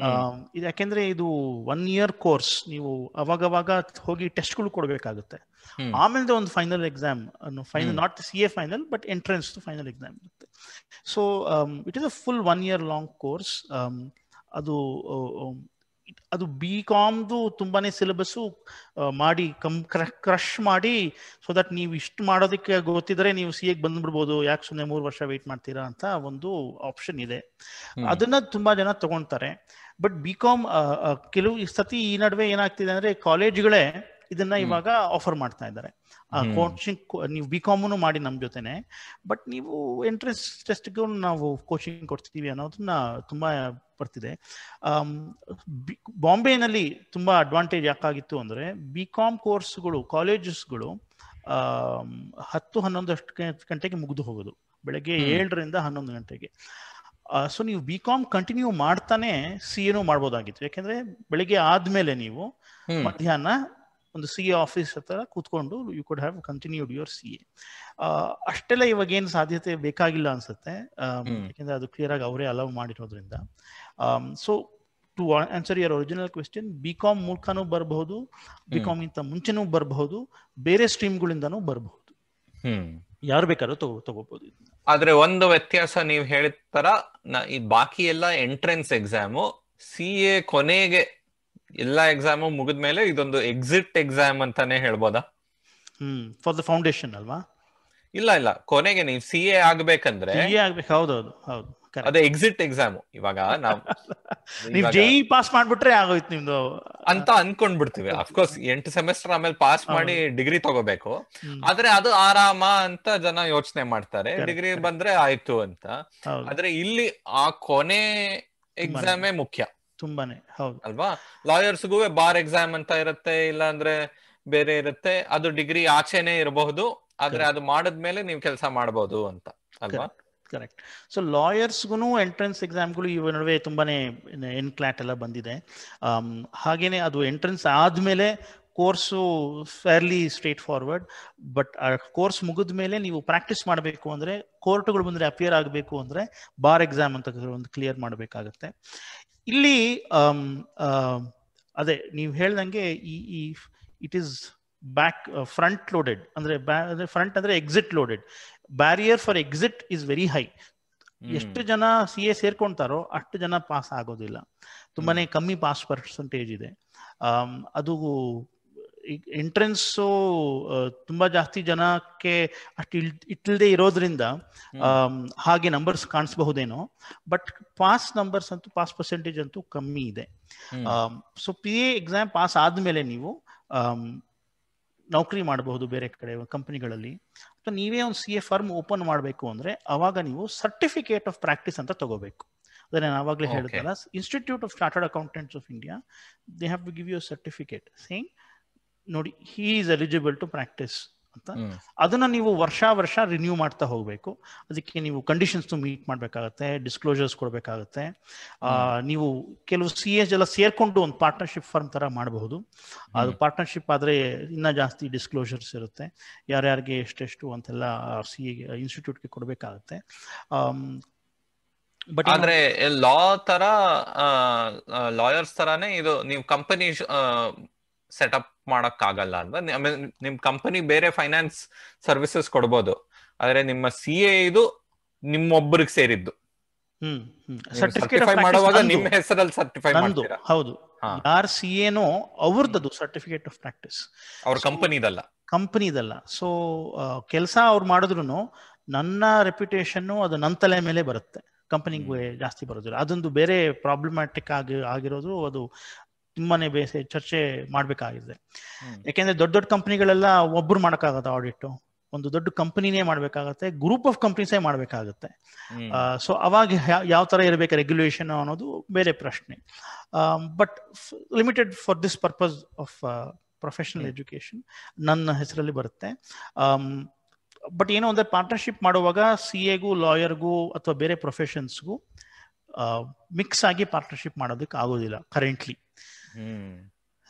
ಯಾಕೆಂದ್ರೆ ಇದು 1 year ಕೋರ್ಸ್. ನೀವು ಅವಾಗವಾಗ ಹೋಗಿ ಟೆಸ್ಟ್ಗಳು ಕೊಡ್ಬೇಕಾಗುತ್ತೆ. ಆಮೇಲೆ ಒಂದು final exam, final not CA final but entrance final exam ಇರುತ್ತೆ. So it is a full 1 year long course. ಅದು BComದು ತುಂಬಾನೇ ಸಿಲೆಬಸ್ಸು ಮಾಡಿ ಕ್ರಶ್ ಮಾಡಿ, ಸೊ ದಟ್ ನೀವು ಇಷ್ಟು ಮಾಡೋದಕ್ಕೆ ಗೊತ್ತಿದ್ರೆ ನೀವು CAಗೆ ಬಂದ್ಬಿಡ್ಬೋದು, ಯಾಕೆ ಸುಮ್ಮನೆ 3 ವರ್ಷ ವೇಟ್ ಮಾಡ್ತೀರಾ ಅಂತ ಒಂದು ಆಪ್ಷನ್ ಇದೆ. ಅದನ್ನ ತುಂಬಾ ಜನ ತಗೊಳ್ತಾರೆ. ಬಟ್ BCom ಕೆಲವು ಸತಿ ಈ ನಡುವೆ ಏನಾಗ್ತಿದೆ ಅಂದ್ರೆ ಕಾಲೇಜ್ಗಳೇ ಇದನ್ನ ಇವಾಗ ಆಫರ್ ಮಾಡ್ತಾ ಇದ್ದಾರೆ. ಕೋಚಿಂಗ್ ನೀವು BComನು ಮಾಡಿ ನಮ್ ಜೊತೆನೆ, ಬಟ್ ನೀವು ಎಂಟ್ರೆನ್ಸ್ ಟೆಸ್ಟ್ಗೂ ನಾವು ಕೋಚಿಂಗ್ ಕೊಡ್ತೀವಿ ಅನ್ನೋದನ್ನ ತುಂಬಾ ಬರ್ತಿದೆ. ಬಾಂಬೆನಲ್ಲಿ ತುಂಬಾ ಅಡ್ವಾಂಟೇಜ್ ಯಾಕಾಗಿತ್ತು ಅಂದ್ರೆ BCom ಕೋರ್ಸ್ಗಳು, ಕಾಲೇಜಸ್ಗಳು 10-11 ಗಂಟೆಗೆ ಮುಗಿದು ಹೋಗೋದು, ಬೆಳಗ್ಗೆ 7ರಿಂದ 11 ಗಂಟೆಗೆ. ಸೊ ನೀವು BCom ಕಂಟಿನ್ಯೂ ಮಾಡ್ತಾನೆ CAನೂ ಮಾಡ್ಬೋದಾಗಿತ್ತು. ಯಾಕೆಂದ್ರೆ ಬೆಳಿಗ್ಗೆ ಆದ್ಮೇಲೆ ನೀವು ಮಧ್ಯಾಹ್ನ ಒಂದು CA ಆಫೀಸ್ ಹತ್ರ ಕೂತ್ಕೊಂಡು you could have continued your CA. ಅಷ್ಟೆಲ್ಲ ಇವಾಗ ಏನು ಸಾಧ್ಯತೆ ಬೇಕಾಗಿಲ್ಲ ಅನ್ಸುತ್ತೆ, ಯಾಕೆಂದ್ರೆ ಅದು ಕ್ಲಿಯರ್ ಆಗಿ ಅವರೇ ಅಲೌ ಮಾಡಿರೋದ್ರಿಂದ. So to answer your original question, BCom ಮೂಲಕನೂ ಬರಬಹುದು, BCom ಇಂತ ಮುಂಚೆನೂ ಬರಬಹುದು, ಬೇರೆ ಸ್ಟ್ರೀಮ್ಗಳಿಂದನೂ ಬರಬಹುದು, ಯಾರು ಬೇಕಾದ್ರೂ ತಗೋಬಹುದು. ಆದ್ರೆ ಒಂದು ವ್ಯತ್ಯಾಸ ನೀವು ಹೇಳಿದ ತರ, ಬಾಕಿ ಎಲ್ಲ ಎಂಟ್ರೆನ್ಸ್ ಎಕ್ಸಾಮು, CA ಕೊನೆಗೆ ಎಲ್ಲಾ ಎಕ್ಸಾಮು ಮುಗಿದ್ಮೇಲೆ ಇದೊಂದು ಎಕ್ಸಿಟ್ ಎಕ್ಸಾಮ್ ಅಂತಾನೆ ಹೇಳ್ಬೋದಾ? ಫಾರ್ ದ ಫೌಂಡೇಶನ್ ಅಲ್ವಾ? ಇಲ್ಲ, ಕೊನೆಗೆ ನೀವು CA ಆಗ್ಬೇಕಂದ್ರೆ ಹೌದೌದು, ಅದೇ ಎಕ್ಸಿಟ್ ಎಕ್ಸಾಮ್. ಇವಾಗ ನೀವು JEE ಪಾಸ್ ಮಾಡ್ಬಿಟ್ರೆ ಆಗೋಯ್ತು ನಿಮ್ದು ಅಂತ ಅನ್ಕೊಂಡ್ಬಿಡ್ತೀವಿ. ಅಫ್ಕೋರ್ಸ್ 8 ಸೆಮಿಸ್ಟರ್ ಆಮೇಲೆ ಪಾಸ್ ಮಾಡಿ ಡಿಗ್ರಿ ತಗೋಬೇಕು, ಆದ್ರೆ ಅದು ಆರಾಮ ಅಂತ ಜನ ಯೋಚನೆ ಮಾಡ್ತಾರೆ, ಡಿಗ್ರಿ ಬಂದ್ರೆ ಆಯ್ತು ಅಂತ. ಆದ್ರೆ ಇಲ್ಲಿ ಆ ಕೊನೆ ಎಕ್ಸಾಮೇ ಮುಖ್ಯ ತುಂಬಾನೇ, ಹೌದು ಅಲ್ವಾ? ಲಾಯರ್ಸ್ಗೂ ಬಾರ್ ಎಕ್ಸಾಮ್ ಅಂತ ಇರುತ್ತೆ, ಇಲ್ಲ ಅಂದ್ರೆ ಬೇರೆ ಇರುತ್ತೆ, ಅದು ಡಿಗ್ರಿ ಆಚೆನೆ ಇರಬಹುದು, ಆದ್ರೆ ಅದು ಮಾಡಿದ್ಮೇಲೆ ನೀವು ಕೆಲಸ ಮಾಡಬಹುದು ಅಂತ ಅಲ್ವಾ? ಕರೆಕ್ಟ್. ಸೊ ಲಾಯರ್ಸ್ಗೂ ಎಂಟ್ರೆನ್ಸ್ ಎಕ್ಸಾಮ್ಗಳು ಈ ನಡುವೆ ತುಂಬಾನೇ ಎನ್ಕ್ಲಾಟ್ ಎಲ್ಲ ಬಂದಿದೆ. ಹಾಗೇನೆ ಅದು ಎಂಟ್ರೆನ್ಸ್ ಆದ್ಮೇಲೆ course fairly straight forward. But ಆ ಕೋರ್ಸ್ ಮುಗಿದ ಮೇಲೆ ನೀವು ಪ್ರಾಕ್ಟೀಸ್ ಮಾಡಬೇಕು ಅಂದ್ರೆ, ಕೋರ್ಟ್ಗಳು ಬಂದ್ರೆ ಅಪಿಯರ್ ಆಗಬೇಕು ಅಂದ್ರೆ ಬಾರ್ ಎಕ್ಸಾಮ್ ಅಂತ ಒಂದು ಕ್ಲಿಯರ್ ಮಾಡಬೇಕಾಗತ್ತೆ. ಇಲ್ಲಿ ಅದೇ ನೀವು ಹೇಳ್ದಂಗೆ ಈ it is back front loaded, ಅಂದ್ರೆ ಫ್ರಂಟ್ ಅಂದ್ರೆ exit loaded. Barrier for exit is very high. ಎಷ್ಟು ಜನ CA ಸೇರ್ಕೊಂತಾರೋ ಅಷ್ಟು ಜನ ಪಾಸ್ ಆಗೋದಿಲ್ಲ. ತುಂಬಾನೇ ಕಮ್ಮಿ ಪಾಸ್ ಪರ್ಸೆಂಟೇಜ್ ಇದೆ. ಅದು ಎಂಟ್ರೆನ್ಸು ತುಂಬಾ ಜಾಸ್ತಿ ಜನಕ್ಕೆ ಅಷ್ಟು ಇಟ್ಟಿಲ್ಲದೆ ಇರೋದ್ರಿಂದ ಹಾಗೆ ನಂಬರ್ಸ್ ಕಾಣಿಸಬಹುದೇನೋ, ಬಟ್ ಪಾಸ್ ನಂಬರ್ಸ್ ಅಂತೂ, ಪಾಸ್ ಪರ್ಸೆಂಟೇಜ್ ಅಂತೂ ಕಮ್ಮಿ ಇದೆ. ಸೊ PA ಎಕ್ಸಾಮ್ ಪಾಸ್ ಆದ್ಮೇಲೆ ನೀವು ನೌಕರಿ ಮಾಡಬಹುದು ಬೇರೆ ಕಡೆ ಕಂಪನಿಗಳಲ್ಲಿ. ಅಥವಾ ನೀವೇ ಒಂದು CA ಫರ್ಮ್ ಓಪನ್ ಮಾಡಬೇಕು ಅಂದ್ರೆ ಅವಾಗ ನೀವು ಸರ್ಟಿಫಿಕೇಟ್ ಆಫ್ ಪ್ರಾಕ್ಟೀಸ್ ಅಂತ ತಗೋಬೇಕು. ಅದೇ ನಾನು ಆವಾಗಲೇ ಹೇಳಿದ್ನಲ್ಲ, institute of chartered accountants of India, they have to give you certificate saying ನೋಡಿ he is eligible to practise ಅಂತ. ಅದನ್ನ ನೀವು ವರ್ಷ ರಿನ್ಯೂ ಮಾಡ್ತಾ ಹೋಗ್ಬೇಕು. ಅದಕ್ಕೆ ನೀವು ಕಂಡೀಷನ್ಸ್ ಮೀಟ್ ಮಾಡ್ಬೇಕಾಗತ್ತೆ, ಡಿಸ್ಕ್ಲೋಜರ್ಸ್ ಕೊಡ್ಬೇಕಾಗತ್ತೆ. ನೀವು ಕೆಲವು CAs ಎಲ್ಲ ಸೇರ್ಕೊಂಡು ಒಂದು ಪಾರ್ಟ್ನರ್ಶಿಪ್ ಫರ್ಮ್ ತರ ಮಾಡಬಹುದು. ಅದು ಪಾರ್ಟ್ನರ್ಶಿಪ್ ಆದ್ರೆ ಇನ್ನ ಜಾಸ್ತಿ ಡಿಸ್ಕ್ಲೋಜರ್ಸ್ ಇರುತ್ತೆ, ಯಾರ್ಯಾರಿಗೆ ಎಷ್ಟೆಷ್ಟು ಅಂತೆಲ್ಲ CA ಇನ್ಸ್ಟಿಟ್ಯೂಟ್ಗೆ ಕೊಡ್ಬೇಕಾಗತ್ತೆ. ಬಟ್ ಆದ್ರೆ ಲಾ ತರ ಲಾಯರ್ಸ್ ತರಾನೇ ಇದು ನೀವು ಕಂಪನಿ ಸೆಟಪ್ ಮಾಡಕ್ ಆಗಲ್ಲ ಅಲ್ವಾ? ನಿಮ್ ಕಂಪನಿ ಬೇರೆ ಫೈನಾನ್ಸ್ ಸರ್ವಿಸಸ್ ಕೊಡ್ಬೋದು, ಆದ್ರೆ ನಿಮ್ಮ CA ಇದು ನಿಮ್ಮೊಬ್ಬರಿಗೆ ಸೇರಿದ್ದು. ಸರ್ಟಿಫೈ ಮಾಡುವಾಗ ನಿಮ್ಮ ಹೆಸರಲ್ಲಿ ಸರ್ಟಿಫೈ ಮಾಡ್ತೀರಾ? ಹೌದು, ಯಾರ್ CAನೋ ಅವ್ರದ್ದು ಸರ್ಟಿಫಿಕೇಟ್ ಆಫ್ ಪ್ರಾಕ್ಟೀಸ್, ಅವ್ರ ಕಂಪನಿದಲ್ಲ. ಸೊ ಕೆಲಸ ಅವ್ರು ಮಾಡಿದ್ರು ನನ್ನ ರೆಪ್ಯುಟೇಷನ್ ಅದು ನನ್ನ ತಲೆ ಮೇಲೆ ಬರುತ್ತೆ, ಕಂಪನಿಗೆ ಜಾಸ್ತಿ ಬರೋದಿಲ್ಲ. ಅದೊಂದು ಬೇರೆ ಪ್ರಾಬ್ಲಮ್ಯಾಟಿಕ್ ಆಗಿರೋದು, ಅದು ತುಂಬಾನೇ ಬೇಸೆ ಚರ್ಚೆ ಮಾಡ್ಬೇಕಾಗಿದೆ. ಯಾಕೆಂದ್ರೆ ದೊಡ್ಡ ದೊಡ್ಡ ಕಂಪನಿಗಳೆಲ್ಲ ಒಬ್ರು ಮಾಡಕ್ಕಾಗತ್ತೆ ಆಡಿಟ್, ಒಂದು ದೊಡ್ಡ ಕಂಪನಿನೇ ಮಾಡ್ಬೇಕಾಗತ್ತೆ, ಗ್ರೂಪ್ ಆಫ್ ಕಂಪನೀಸೇ ಮಾಡ್ಬೇಕಾಗತ್ತೆ. ಸೊ ಅವಾಗ ಯಾವ ತರ ಇರಬೇಕು ರೆಗ್ಯುಲೇಷನ್ ಅನ್ನೋದು ಬೇರೆ ಪ್ರಶ್ನೆ. But limited for this purpose of professional education ನನ್ನ ಹೆಸರಲ್ಲಿ ಬರುತ್ತೆ. ಬಟ್ ಏನೋ ಅಂದ್ರೆ ಪಾರ್ಟ್ನರ್ಶಿಪ್ ಮಾಡುವಾಗ CAಗೂ ಲಾಯರ್ಗೂ ಅಥವಾ ಬೇರೆ ಪ್ರೊಫೆಷನ್ಸ್ಗೂ ಮಿಕ್ಸ್ ಆಗಿ ಪಾರ್ಟ್ನರ್ಶಿಪ್ ಮಾಡೋದಕ್ಕೆ ಆಗೋದಿಲ್ಲ ಕರೆಂಟ್ಲಿ.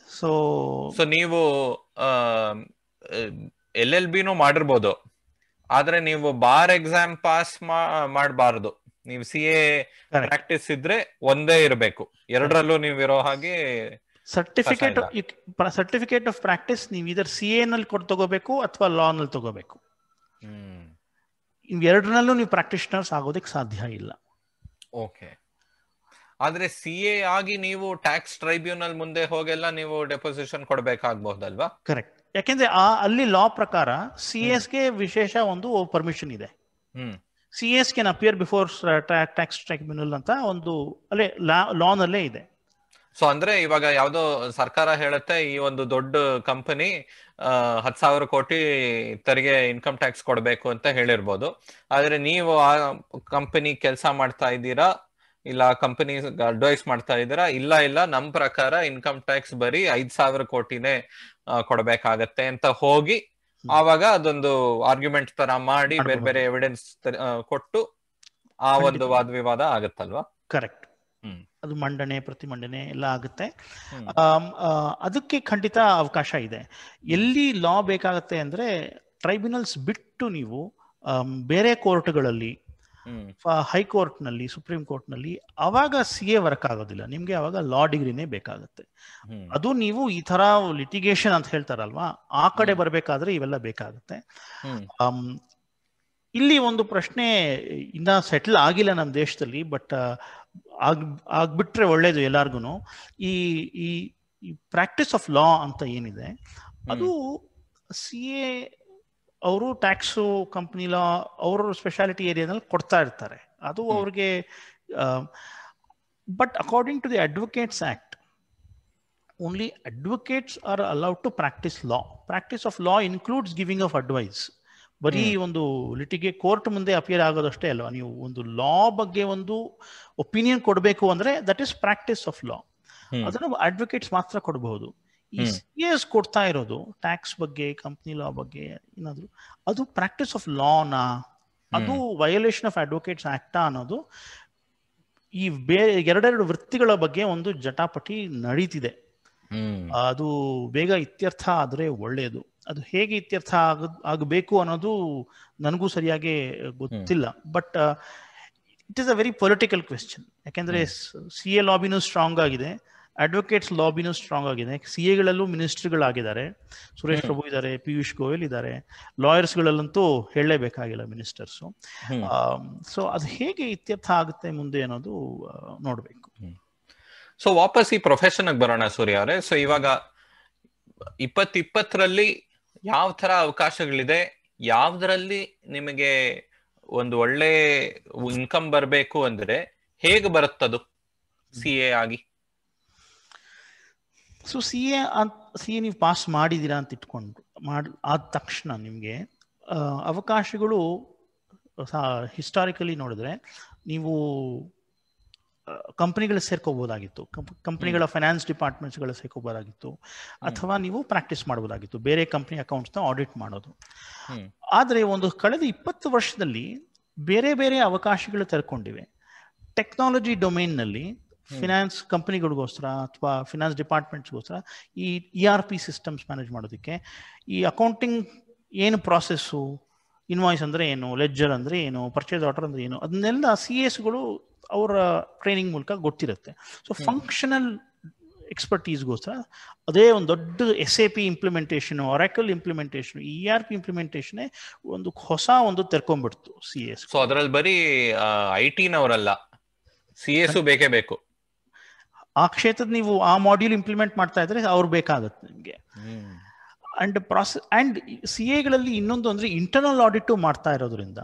ಸೊ ನೀವು LLBನೂ ಮಾಡಿರ್ಬೋದು, ಆದ್ರೆ ನೀವು ಬಾರ್ ಎಕ್ಸಾಮ್ ಪಾಸ್ ಮಾಡಬಾರ್ದು. ನೀವು CA ಪ್ರಾಕ್ಟೀಸ್ ಇದ್ರೆ ಒಂದೇ ಇರಬೇಕು, ಎರಡರಲ್ಲೂ ನೀವು ಇರೋ ಹಾಗೆ ಸರ್ಟಿಫಿಕೇಟ್ ಆಫ್ ಪ್ರಾಕ್ಟೀಸ್ ನೀವು ಇದರ್ CA ನಲ್ಲಿ ತಗೋಬೇಕು ಅಥವಾ ಲಾ ನಲ್ಲಿ ತಗೋಬೇಕು. ಎರಡರಲ್ಲೂ ನೀವು ಪ್ರಾಕ್ಟೀಷನರ್ಸ್ ಆಗೋದಕ್ಕೆ ಸಾಧ್ಯ ಇಲ್ಲ. ಓಕೆ. ಆದ್ರೆ CA ಆಗಿ ನೀವು ಟ್ಯಾಕ್ಸ್ ಟ್ರೈಬ್ಯುನಲ್ ಮುಂದೆ ಹೋಗೆಲ್ಲ ನೀವು ಡೆಪೋಸಿಷನ್ ಕೊಡ್ಬೇಕಾಗಬಹುದಲ್ವಾ? ಕರೆಕ್ಟ್. ಯಾಕೆಂದ್ರೆ ಅಲ್ಲಿ ಲಾ ಪ್ರಕಾರ CAಸ್ಗೆ ವಿಶೇಷ ಒಂದು ಪರ್ಮಿಷನ್ ಇದೆ. CAs can appear before tax tribunal ಅಂತ ಒಂದು ಅಲ್ಲೇ ಲಾನಲ್ಲೇ ಇದೆ. ಸೊ ಅಂದ್ರೆ ಇವಾಗ ಯಾವ್ದೋ ಸರ್ಕಾರ ಹೇಳುತ್ತೆ ಈ ಒಂದು ದೊಡ್ಡ ಕಂಪನಿ 10,000 ಕೋಟಿ ತೆರಿಗೆ ಇನ್ಕಮ್ ಟ್ಯಾಕ್ಸ್ ಕೊಡ್ಬೇಕು ಅಂತ ಹೇಳಿರ್ಬೋದು. ಆದ್ರೆ ನೀವು ಆ ಕಂಪನಿ ಕೆಲಸ ಮಾಡ್ತಾ ಇದ್ದೀರಾ, ಇಲ್ಲ ಕಂಪನಿ ಅಡ್ವೈಸ್ ಮಾಡ್ತಾ ಇದ್ದೀರಾ, ಇಲ್ಲ ನಮ್ ಪ್ರಕಾರ ಇನ್ಕಮ್ ಟ್ಯಾಕ್ಸ್ ಬರೀ 5,000 ಕೋಟಿನೇ ಕೊಡ್ಬೇಕಾಗತ್ತೆ ಅಂತ ಹೋಗಿ ಆವಾಗ ಅದೊಂದು ಆರ್ಗ್ಯುಮೆಂಟ್ ತರ ಮಾಡಿ ಬೇರೆ ಬೇರೆ ಎವಿಡೆನ್ಸ್ ಕೊಟ್ಟು ಆ ಒಂದು ವಾದ ವಿವಾದ ಆಗತ್ತಲ್ವಾ? ಕರೆಕ್ಟ್. ಅದು ಮಂಡನೆ ಪ್ರತಿಮಂಡನೆ ಎಲ್ಲ ಆಗುತ್ತೆ. ಅದಕ್ಕೆ ಖಂಡಿತ ಅವಕಾಶ ಇದೆ. ಎಲ್ಲಿ ಲಾ ಬೇಕಾಗತ್ತೆ ಅಂದ್ರೆ ಟ್ರೈಬ್ಯುನಲ್ಸ್ ಬಿಟ್ಟು ನೀವು ಬೇರೆ ಕೋರ್ಟ್ಗಳಲ್ಲಿ, ಹೈಕೋರ್ಟ್ ನಲ್ಲಿ, ಸುಪ್ರೀಂ ಕೋರ್ಟ್ ನಲ್ಲಿ ಅವಾಗ CA ವರ್ಕ್ ಆಗೋದಿಲ್ಲ. ನಿಮ್ಗೆ ಅವಾಗ ಲಾ ಡಿಗ್ರಿನೇ ಬೇಕಾಗುತ್ತೆ. ಅದು ನೀವು ಈ ತರ ಲಿಟಿಗೇಷನ್ ಅಂತ ಹೇಳ್ತಾರಲ್ವಾ, ಆ ಕಡೆ ಬರ್ಬೇಕಾದ್ರೆ ಇವೆಲ್ಲ ಬೇಕಾಗುತ್ತೆ. ಇಲ್ಲಿ ಒಂದು ಪ್ರಶ್ನೆ ಇನ್ನ ಸೆಟ್ಲ್ ಆಗಿಲ್ಲ ನಮ್ಮ ದೇಶದಲ್ಲಿ, ಬಟ್ ಆಗ್ಬಿಟ್ರೆ ಒಳ್ಳೇದು ಎಲ್ಲಾರ್ಗು. ಈ ಪ್ರಾಕ್ಟೀಸ್ ಆಫ್ ಲಾ ಅಂತ ಏನಿದೆ ಅದು CA ಅವರು ಟ್ಯಾಕ್ಸು, ಕಂಪನಿ ಲಾ ಅವರು ಸ್ಪೆಷಾಲಿಟಿ ಏರಿಯಾದಲ್ಲಿ ಕೊಡ್ತಾ ಇರ್ತಾರೆ, ಅದು ಅವ್ರಿಗೆ. But according to the advocates act, only advocates are allowed to practise law. Practice of law includes giving of advice. ಬರೀ ಒಂದು ಕೋರ್ಟ್ ಮುಂದೆ ಅಪಿಯರ್ ಆಗೋದಷ್ಟೇ ಅಲ್ವಾ, ನೀವು ಒಂದು ಲಾ ಬಗ್ಗೆ ಒಂದು ಒಪಿನಿಯನ್ ಕೊಡಬೇಕು ಅಂದ್ರೆ ದಟ್ ಈಸ್ ಪ್ರಾಕ್ಟೀಸ್ ಆಫ್ ಲಾ. ಅದನ್ನು ಅಡ್ವೊಕೇಟ್ಸ್ ಮಾತ್ರ ಕೊಡಬಹುದು. ಈ CS ಕೊಡ್ತಾ ಇರೋದು ಟ್ಯಾಕ್ಸ್ ಬಗ್ಗೆ, ಕಂಪ್ನಿ ಲಾ ಬಗ್ಗೆ ಏನಾದ್ರು, ಅದು ಪ್ರಾಕ್ಟೀಸ್ ಆಫ್ ಲಾನಾ, ಅದು ವಯೋಲೇಷನ್ ಆಫ್ ಅಡ್ವೊಕೇಟ್ಸ್ ಆಕ್ಟಾ ಅನ್ನೋದು ಈ ಎರಡೆರಡು ವೃತ್ತಿಗಳ ಬಗ್ಗೆ ಒಂದು ಜಟಾಪಟಿ ನಡೀತಿದೆ. ಅದು ಬೇಗ ಇತ್ಯರ್ಥ ಆದ್ರೆ ಒಳ್ಳೆಯದು. ಅದು ಹೇಗೆ ಇತ್ಯರ್ಥ ಆಗಬೇಕು ಅನ್ನೋದು ನನಗೂ ಸರಿಯಾಗಿ ಗೊತ್ತಿಲ್ಲ. But it is a very political question. ಯಾಕೆಂದ್ರೆ CA ಲಾಬಿನೂ ಸ್ಟ್ರಾಂಗ್ ಆಗಿದೆ, ಅಡ್ವೊಕೇಟ್ಸ್ ಲಾಬಿನೂ ಸ್ಟ್ರಾಂಗ್ ಆಗಿದೆ. CAಗಳಲ್ಲೂ ಮಿನಿಸ್ಟರ್ಗಳಾಗಿದ್ದಾರೆ, ಸುರೇಶ್ ಪ್ರಭು ಇದ್ದಾರೆ, ಪಿಯೂಷ್ ಗೋಯಲ್ ಇದ್ದಾರೆ. ಲಾಯರ್ಸ್ಗಳಲ್ಲಂತೂ ಹೇಳಲೇಬೇಕಾಗಿಲ್ಲ ಮಿನಿಸ್ಟರ್ಸು. ಸೊ ಅದು ಹೇಗೆ ಇತ್ಯರ್ಥ ಆಗುತ್ತೆ ಮುಂದೆ ಅನ್ನೋದು ನೋಡ್ಬೇಕು. ಸೊ ವಾಪಸ್ ಈ ಪ್ರೊಫೆಷನ್ ಬರೋಣ ಸೂರ್ಯ ಅವರೇ. ಸೊ ಇವಾಗ 2020ರಲ್ಲಿ ಯಾವ ತರ ಅವಕಾಶಗಳಿದೆ, ಯಾವ್ದ್ರಲ್ಲಿ ನಿಮಗೆ ಒಂದು ಒಳ್ಳೆ ಇನ್ಕಮ್ ಬರಬೇಕು ಅಂದ್ರೆ ಹೇಗೆ ಬರುತ್ತದು CA ಆಗಿ? ಸೊ CA ನೀವು ಪಾಸ್ ಮಾಡಿದೀರಾ ಅಂತ ಇಟ್ಕೊಂಡು ಆದ ತಕ್ಷಣ ನಿಮಗೆ ಅವಕಾಶಗಳು ಹಿಸ್ಟಾರಿಕಲಿ ನೋಡಿದ್ರೆ ನೀವು ಕಂಪನಿಗಳು ಸೇರ್ಕೋಬಹುದಾಗಿತ್ತು, ಕಂಪನಿಗಳ ಫೈನಾನ್ಸ್ ಡಿಪಾರ್ಟ್ಮೆಂಟ್ಸ್ಗಳು ಸೇರ್ಕೋಬಹುದಾಗಿತ್ತು, ಅಥವಾ ನೀವು ಪ್ರಾಕ್ಟೀಸ್ ಮಾಡಬಹುದಾಗಿತ್ತು, ಬೇರೆ ಕಂಪನಿ ಅಕೌಂಟ್ಸ್ನ ಆಡಿಟ್ ಮಾಡೋದು. ಆದರೆ ಒಂದು ಕಳೆದ 20 ವರ್ಷದಲ್ಲಿ ಬೇರೆ ಬೇರೆ ಅವಕಾಶಗಳು ತೆರೆಕೊಂಡಿವೆ. ಟೆಕ್ನಾಲಜಿ ಡೊಮೇನ್ನಲ್ಲಿ ಫಿನಾನ್ಸ್ ಕಂಪನಿಗಳಿಗೋಸ್ಕರ ಅಥವಾ ಫಿನಾನ್ಸ್ ಡಿಪಾರ್ಟ್ಮೆಂಟ್ಸ್ಗೋಸ್ಕರ ಈ ERP ಸಿಸ್ಟಮ್ಸ್ ಮ್ಯಾನೇಜ್ ಮಾಡೋದಕ್ಕೆ, ಈ ಅಕೌಂಟಿಂಗ್ ಏನು ಪ್ರಾಸೆಸ್ಸು, ಇನ್ವಾಯ್ಸ್ ಅಂದರೆ ಏನು, ಲೆಡ್ಜರ್ ಅಂದರೆ ಏನು, ಪರ್ಚೇಸ್ ಆರ್ಡರ್ ಅಂದರೆ ಏನು, ಅದನ್ನೆಲ್ಲ CAsಗಳು ಅವರ ಟ್ರೈನಿಂಗ್ ಮೂಲಕ ಗೊತ್ತಿರುತ್ತೆ. ಸೊ ಫಂಕ್ಷನಲ್ ಎಕ್ಸ್ಪರ್ಟೀಸ್ಗೋಸ್ಕರ ಅದೇ ಒಂದು ದೊಡ್ಡ SAP implementation, Oracle implementation, ERP implementation ಒಂದು ತೆರ್ಕೊಂಡ್ಬಿಡ್ತು CAs. ಸೊ ಅದರಲ್ಲಿ ಬರೀ IT-ನವರಲ್ಲ, CAs ಬೇಕೇ ಬೇಕು. ಆ ಕ್ಷೇತ್ರದ ನೀವು ಆ ಮಾಡ್ಯೂಲ್ ಇಂಪ್ಲಿಮೆಂಟ್ ಮಾಡ್ತಾ ಇದ್ರೆ ಅವ್ರು ಬೇಕಾಗುತ್ತೆ ನಿಮಗೆ. ಅಂಡ್ CAಗಳಲ್ಲಿ ಇನ್ನೊಂದು ಅಂದ್ರೆ ಇಂಟರ್ನಲ್ ಆಡಿಟ್ ಮಾಡ್ತಾ ಇರೋದ್ರಿಂದ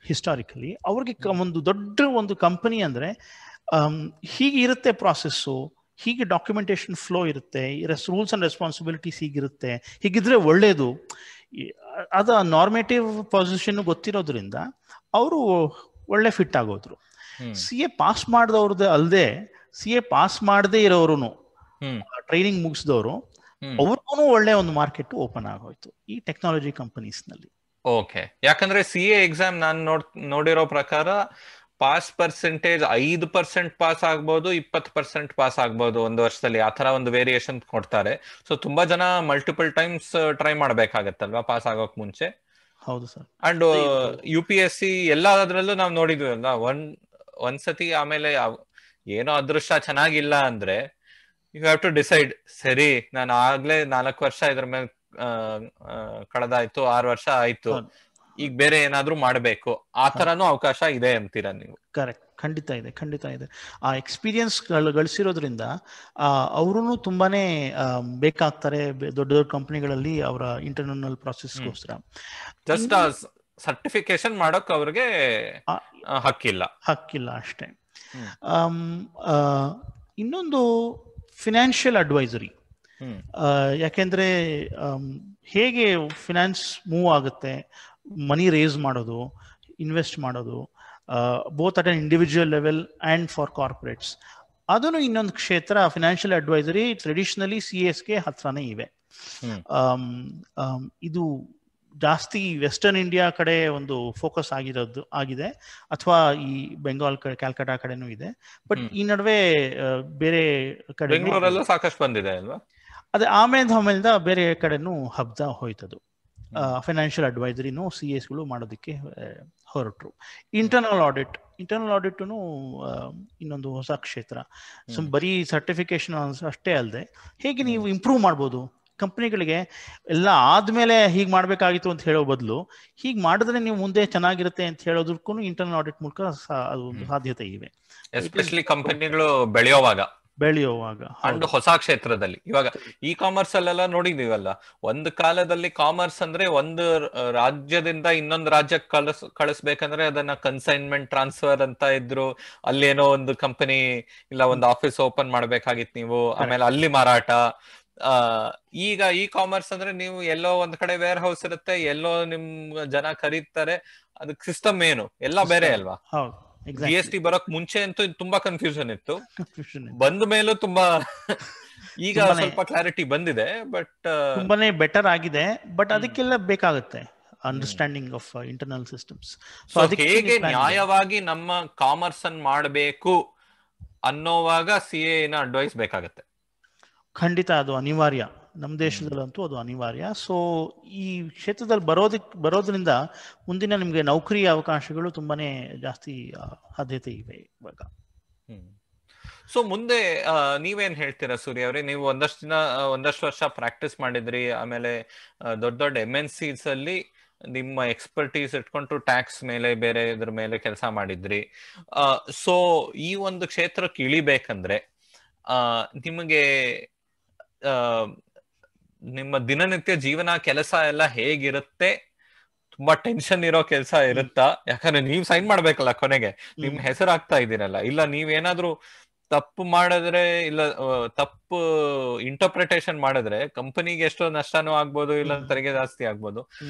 ಹಿಸ್ಟಾರಿಕಲಿ ಅವ್ರಿಗೆ ಒಂದು ದೊಡ್ಡ ಒಂದು ಕಂಪನಿ ಅಂದ್ರೆ ಹೀಗೆ ಇರುತ್ತೆ ಪ್ರಾಸೆಸ್ಸು, ಹೀಗೆ ಡಾಕ್ಯುಮೆಂಟೇಶನ್ ಫ್ಲೋ ಇರುತ್ತೆ, ರೂಲ್ಸ್ ಅಂಡ್ ರೆಸ್ಪಾನ್ಸಿಬಿಲಿಟೀಸ್ ಹೀಗಿರುತ್ತೆ, ಹೀಗಿದ್ರೆ ಒಳ್ಳೇದು, ಅದ ನಾರ್ಮೇಟಿವ್ ಪೊಸಿಷನ್ ಗೊತ್ತಿರೋದ್ರಿಂದ ಅವರು ಒಳ್ಳೆ ಫಿಟ್ ಆಗೋದ್ರು. CA ಪಾಸ್ ಮಾಡಿದವ್ರದ್ದು ಅಲ್ಲದೆ CA ಪಾಸ್ ಮಾಡದೇ ಇರೋರು, ಟ್ರೈನಿಂಗ್ ಮುಗಿಸಿದವರು, ಅವ್ರಿಗೂ ಒಳ್ಳೆ ಒಂದು ಮಾರ್ಕೆಟ್ ಓಪನ್ ಆಗೋಯ್ತು ಈ ಟೆಕ್ನಾಲಜಿ ಕಂಪನೀಸ್ ನಲ್ಲಿ. ಓಕೆ, ಯಾಕಂದ್ರೆ CA ಎಕ್ಸಾಮ್ ನಾನು ನೋಡಿರೋ ಪ್ರಕಾರ ಪಾಸ್ ಪರ್ಸೆಂಟೇಜ್ 5% ಪಾಸ್ ಆಗ್ಬೋದು, 20% ಪಾಸ್ ಆಗ್ಬೋದು ಒಂದು ವರ್ಷದಲ್ಲಿ. ಆ ತರ ಒಂದು ವೇರಿಯೇಷನ್ ಕೊಡ್ತಾರೆ. ಸೊ ತುಂಬಾ ಜನ ಮಲ್ಟಿಪಲ್ ಟೈಮ್ಸ್ ಟ್ರೈ ಮಾಡ್ಬೇಕಾಗತ್ತಲ್ವಾ ಪಾಸ್ ಆಗೋಕ್ ಮುಂಚೆ? ಹೌದು ಸರ್. ಅಂಡ್ UPSC ಎಲ್ಲಾದ್ರಲ್ಲೂ ನಾವು ನೋಡಿದ್ವಿ ಅಲ್ಲ, ಒಂದ್ಸತಿ ಆಮೇಲೆ ಏನೋ ಅದೃಷ್ಟ ಚೆನ್ನಾಗಿಲ್ಲ ಅಂದ್ರೆ ಯು ಹ್ಯಾವ್ ಟು ಡಿಸೈಡ್, ಸರಿ ನಾನು ಆಗ್ಲೇ 4 ವರ್ಷ ಇದ್ರ ಮೇಲೆ ಕಳೆದಾಯ್ತು, 6 ವರ್ಷ ಆಯ್ತು, ಈಗ ಬೇರೆ ಏನಾದ್ರೂ ಮಾಡ್ಬೇಕು, ಆ ತರನು ಅವಕಾಶ ಇದೆ ಅಂತೀರಾ ನೀವು? ಕರೆಕ್ಟ್, ಖಂಡಿತ ಇದೆ, ಖಂಡಿತ ಇದೆ. ಆ ಎಕ್ಸ್ಪೀರಿಯನ್ಸ್ ಗಳಿಸಿರೋದ್ರಿಂದ ಅವರು ತುಂಬಾನೇ ಬೇಕಾಗ್ತಾರೆ ದೊಡ್ಡ ದೊಡ್ಡ ಕಂಪನಿಗಳಲ್ಲಿ ಅವರ ಇಂಟರ್ನಲ್ ಪ್ರಾಸೆಸ್ಗೋಸ್ಕರ. ಜಸ್ಟ್ ಸರ್ಟಿಫಿಕೇಶನ್ ಮಾಡೋಕ್ ಅವ್ರಿಗೆ ಹಕ್ಕಿಲ್ಲ ಅಷ್ಟೇ. ಇನ್ನೊಂದು ಫಿನಾನ್ಷಿಯಲ್ ಅಡ್ವೈಸರಿ. ಯಾಕೆಂದ್ರೆ ಹೇಗೆ ಫಿನಾನ್ಸ್ ಮೂವ್ ಆಗುತ್ತೆ, ಮನಿ ರೇಸ್ ಮಾಡೋದು, ಇನ್ವೆಸ್ಟ್ ಮಾಡೋದು, both at an individual level and for corporates, ಅದನ್ನು ಇನ್ನೊಂದು ಕ್ಷೇತ್ರ. ಫಿನಾನ್ಷಿಯಲ್ ಅಡ್ವೈಸರಿ ಟ್ರೆಡಿಷನಲಿ CAsಗೆ ಹತ್ರನೇ ಇವೆ. ಇದು ಜಾಸ್ತಿ ವೆಸ್ಟರ್ನ್ ಇಂಡಿಯಾ ಕಡೆ ಒಂದು ಫೋಕಸ್ ಆಗಿದೆ, ಅಥವಾ ಈ ಬೆಂಗಾಲ್ ಕಡೆ, ಕ್ಯಾಲ್ಕಟಾ ಕಡೆನೂ ಇದೆ. ಬಟ್ ಈ ನಡುವೆ ಬೇರೆ ಕಡೆ ಬೆಂಗಳೂರಲ್ಲೂ ಸಾಕಷ್ಟು ಬಂದಿದೆ ಅಲ್ವಾ? ಅದೇ ಆಮೇಲೆ ಬೇರೆ ಕಡೆನೂ ಹಬ್ದ ಹೋಯ್ತದು. ಫೈನಾನ್ಷಿಯಲ್ ಅಡ್ವೈಸರಿನೂ CAsಗಳು ಮಾಡೋದಕ್ಕೆ ಹೊರಟರು. ಇಂಟರ್ನಲ್ ಆಡಿಟ್ನು ಇನ್ನೊಂದು ಹೊಸ ಕ್ಷೇತ್ರ. ಸೊ ಬರೀ ಸರ್ಟಿಫಿಕೇಶನ್ ಅಷ್ಟೇ ಅಲ್ಲದೆ ಹೇಗೆ ನೀವು ಇಂಪ್ರೂವ್ ಮಾಡ್ಬೋದು, ಕಂಪನಿಗಳಿಗೆ ಎಲ್ಲ ಆದ್ಮೇಲೆ ಹೀಗೆ ಮಾಡ್ಬೇಕಾಗಿತ್ತು ಅಂತ ಹೇಳೋ ಬದಲು ಹೀಗೆ ಮಾಡಿದ್ರೆ ನೀವು ಮುಂದೆ ಚೆನ್ನಾಗಿರುತ್ತೆ ಅಂತ ಹೇಳೋದಕ್ಕೂ ಇಂಟರ್ನಲ್ ಆಡಿಟ್ ಮೂಲಕ ಅದು ಒಂದು ಸಾಧ್ಯತೆ ಇವೆ, ಎಸ್ಪೆಷಲಿ ಕಂಪನಿಗಳು ಬೆಳೆಯುವಾಗ. ಅಂಡ್ ಹೊಸ ಕ್ಷೇತ್ರದಲ್ಲಿ ಇವಾಗ ಕಾಮರ್ಸ್ ಅಲ್ಲೆಲ್ಲ ನೋಡಿದೀವಲ್ಲ, ಒಂದು ಕಾಲದಲ್ಲಿ ಕಾಮರ್ಸ್ ಅಂದ್ರೆ ಒಂದು ರಾಜ್ಯದಿಂದ ಇನ್ನೊಂದು ರಾಜ್ಯಕ್ಕೆ ಕಳಿಸ್ಬೇಕಂದ್ರೆ ಅದನ್ನ ಕನ್ಸೈನ್ಮೆಂಟ್ ಟ್ರಾನ್ಸ್ಫರ್ ಅಂತ ಇದ್ರು, ಅಲ್ಲೇನೋ ಒಂದು ಕಂಪನಿ ಇಲ್ಲ ಒಂದು ಆಫೀಸ್ ಓಪನ್ ಮಾಡ್ಬೇಕಾಗಿತ್ತು ನೀವು, ಆಮೇಲೆ ಅಲ್ಲಿ ಮಾರಾಟ. ಈಗ ಕಾಮರ್ಸ್ ಅಂದ್ರೆ ನೀವು ಎಲ್ಲೋ ಒಂದ್ ಕಡೆ ವೇರ್ ಹೌಸ್ ಇರುತ್ತೆ, ಎಲ್ಲೋ ನಿಮ್ ಜನ ಖರೀದ್ತಾರೆ, ಅದಕ್ಕೆ ಸಿಸ್ಟಮ್ ಏನು ಎಲ್ಲ ಬೇರೆ ಅಲ್ವಾ? GST ಬರೋಕ್ ಮುಂಚೆ ಅಂತೂ ತುಂಬಾ ಕನ್ಫ್ಯೂಷನ್ ಇತ್ತು, ಬಂದ ಮೇಲೂ ತುಂಬಾ ಈಗ ಸ್ವಲ್ಪ ಕ್ಲಾರಿಟಿ ಬಂದಿದೆ, ಬಟ್ ತುಂಬಾನೇ ಬೆಟರ್ ಆಗಿದೆ. ಬಟ್ ಅದಕ್ಕೆಲ್ಲ ಬೇಕಾಗುತ್ತೆ understanding of internal systems. So ಹೇಗೆ ನ್ಯಾಯವಾಗಿ ನಮ್ಮ ಕಾಮರ್ಸ್ ಅನ್ನು ಮಾಡಬೇಕು ಅನ್ನೋವಾಗ CA ನ ಅಡ್ವೈಸ್ ಬೇಕಾಗತ್ತೆ. ಖಂಡಿತ ಅದು ಅನಿವಾರ್ಯ, ನಮ್ಮ ದೇಶದಲ್ಲಂತೂ ಅದು ಅನಿವಾರ್ಯ. ಸೊ ಈ ಕ್ಷೇತ್ರದಲ್ಲಿ ಬರೋದ್ರಿಂದ ಮುಂದಿನ ನಿಮ್ಗೆ ನೌಕರಿ ಅವಕಾಶಗಳು ತುಂಬಾನೇ ಜಾಸ್ತಿ ಸಾಧ್ಯತೆ ಇವೆ ಇವಾಗ. ಸೊ ಮುಂದೆ ನೀವೇನ್ ಹೇಳ್ತೀರಾ ಸೂರ್ಯ ಅವರೇ? ನೀವು ಒಂದಷ್ಟು ವರ್ಷ ಪ್ರಾಕ್ಟೀಸ್ ಮಾಡಿದ್ರಿ, ಆಮೇಲೆ ದೊಡ್ಡ ದೊಡ್ಡ MNCs ಅಲ್ಲಿ ನಿಮ್ಮ ಎಕ್ಸ್ಪರ್ಟೀಸ್ ಇಟ್ಕೊಂಡು ಟ್ಯಾಕ್ಸ್ ಮೇಲೆ ಬೇರೆ ಇದ್ರ ಮೇಲೆ ಕೆಲಸ ಮಾಡಿದ್ರಿ. ಸೊ ಈ ಒಂದು ಕ್ಷೇತ್ರಕ್ಕೆ ಇಳಿಬೇಕಂದ್ರೆ ನಿಮಗೆ ನಿಮ್ಮ ದಿನನಿತ್ಯ ಜೀವನ ಕೆಲಸ ಎಲ್ಲ ಹೇಗಿರುತ್ತೆ? ತುಂಬಾ ಟೆನ್ಷನ್ ಇರೋ ಕೆಲಸ ಇರುತ್ತಾ? ಯಾಕಂದ್ರೆ ನೀವ್ ಸೈನ್ ಮಾಡ್ಬೇಕಲ್ಲ ಕೊನೆಗೆ, ನಿಮ್ ಹೆಸರು ಆಗ್ತಾ ಇದ್ದೀರಲ್ಲ. ಇಲ್ಲ ನೀವೇನಾದ್ರೂ ತಪ್ಪು ಮಾಡಿದ್ರೆ, ಇಲ್ಲ ತಪ್ಪು ಇಂಟರ್ಪ್ರಿಟೇಷನ್ ಮಾಡಿದ್ರೆ ಕಂಪನಿಗೆ ಎಷ್ಟೋ ನಷ್ಟನೂ ಆಗ್ಬೋದು, ಇಲ್ಲ ತೆರಿಗೆ ಜಾಸ್ತಿ ಆಗ್ಬೋದು.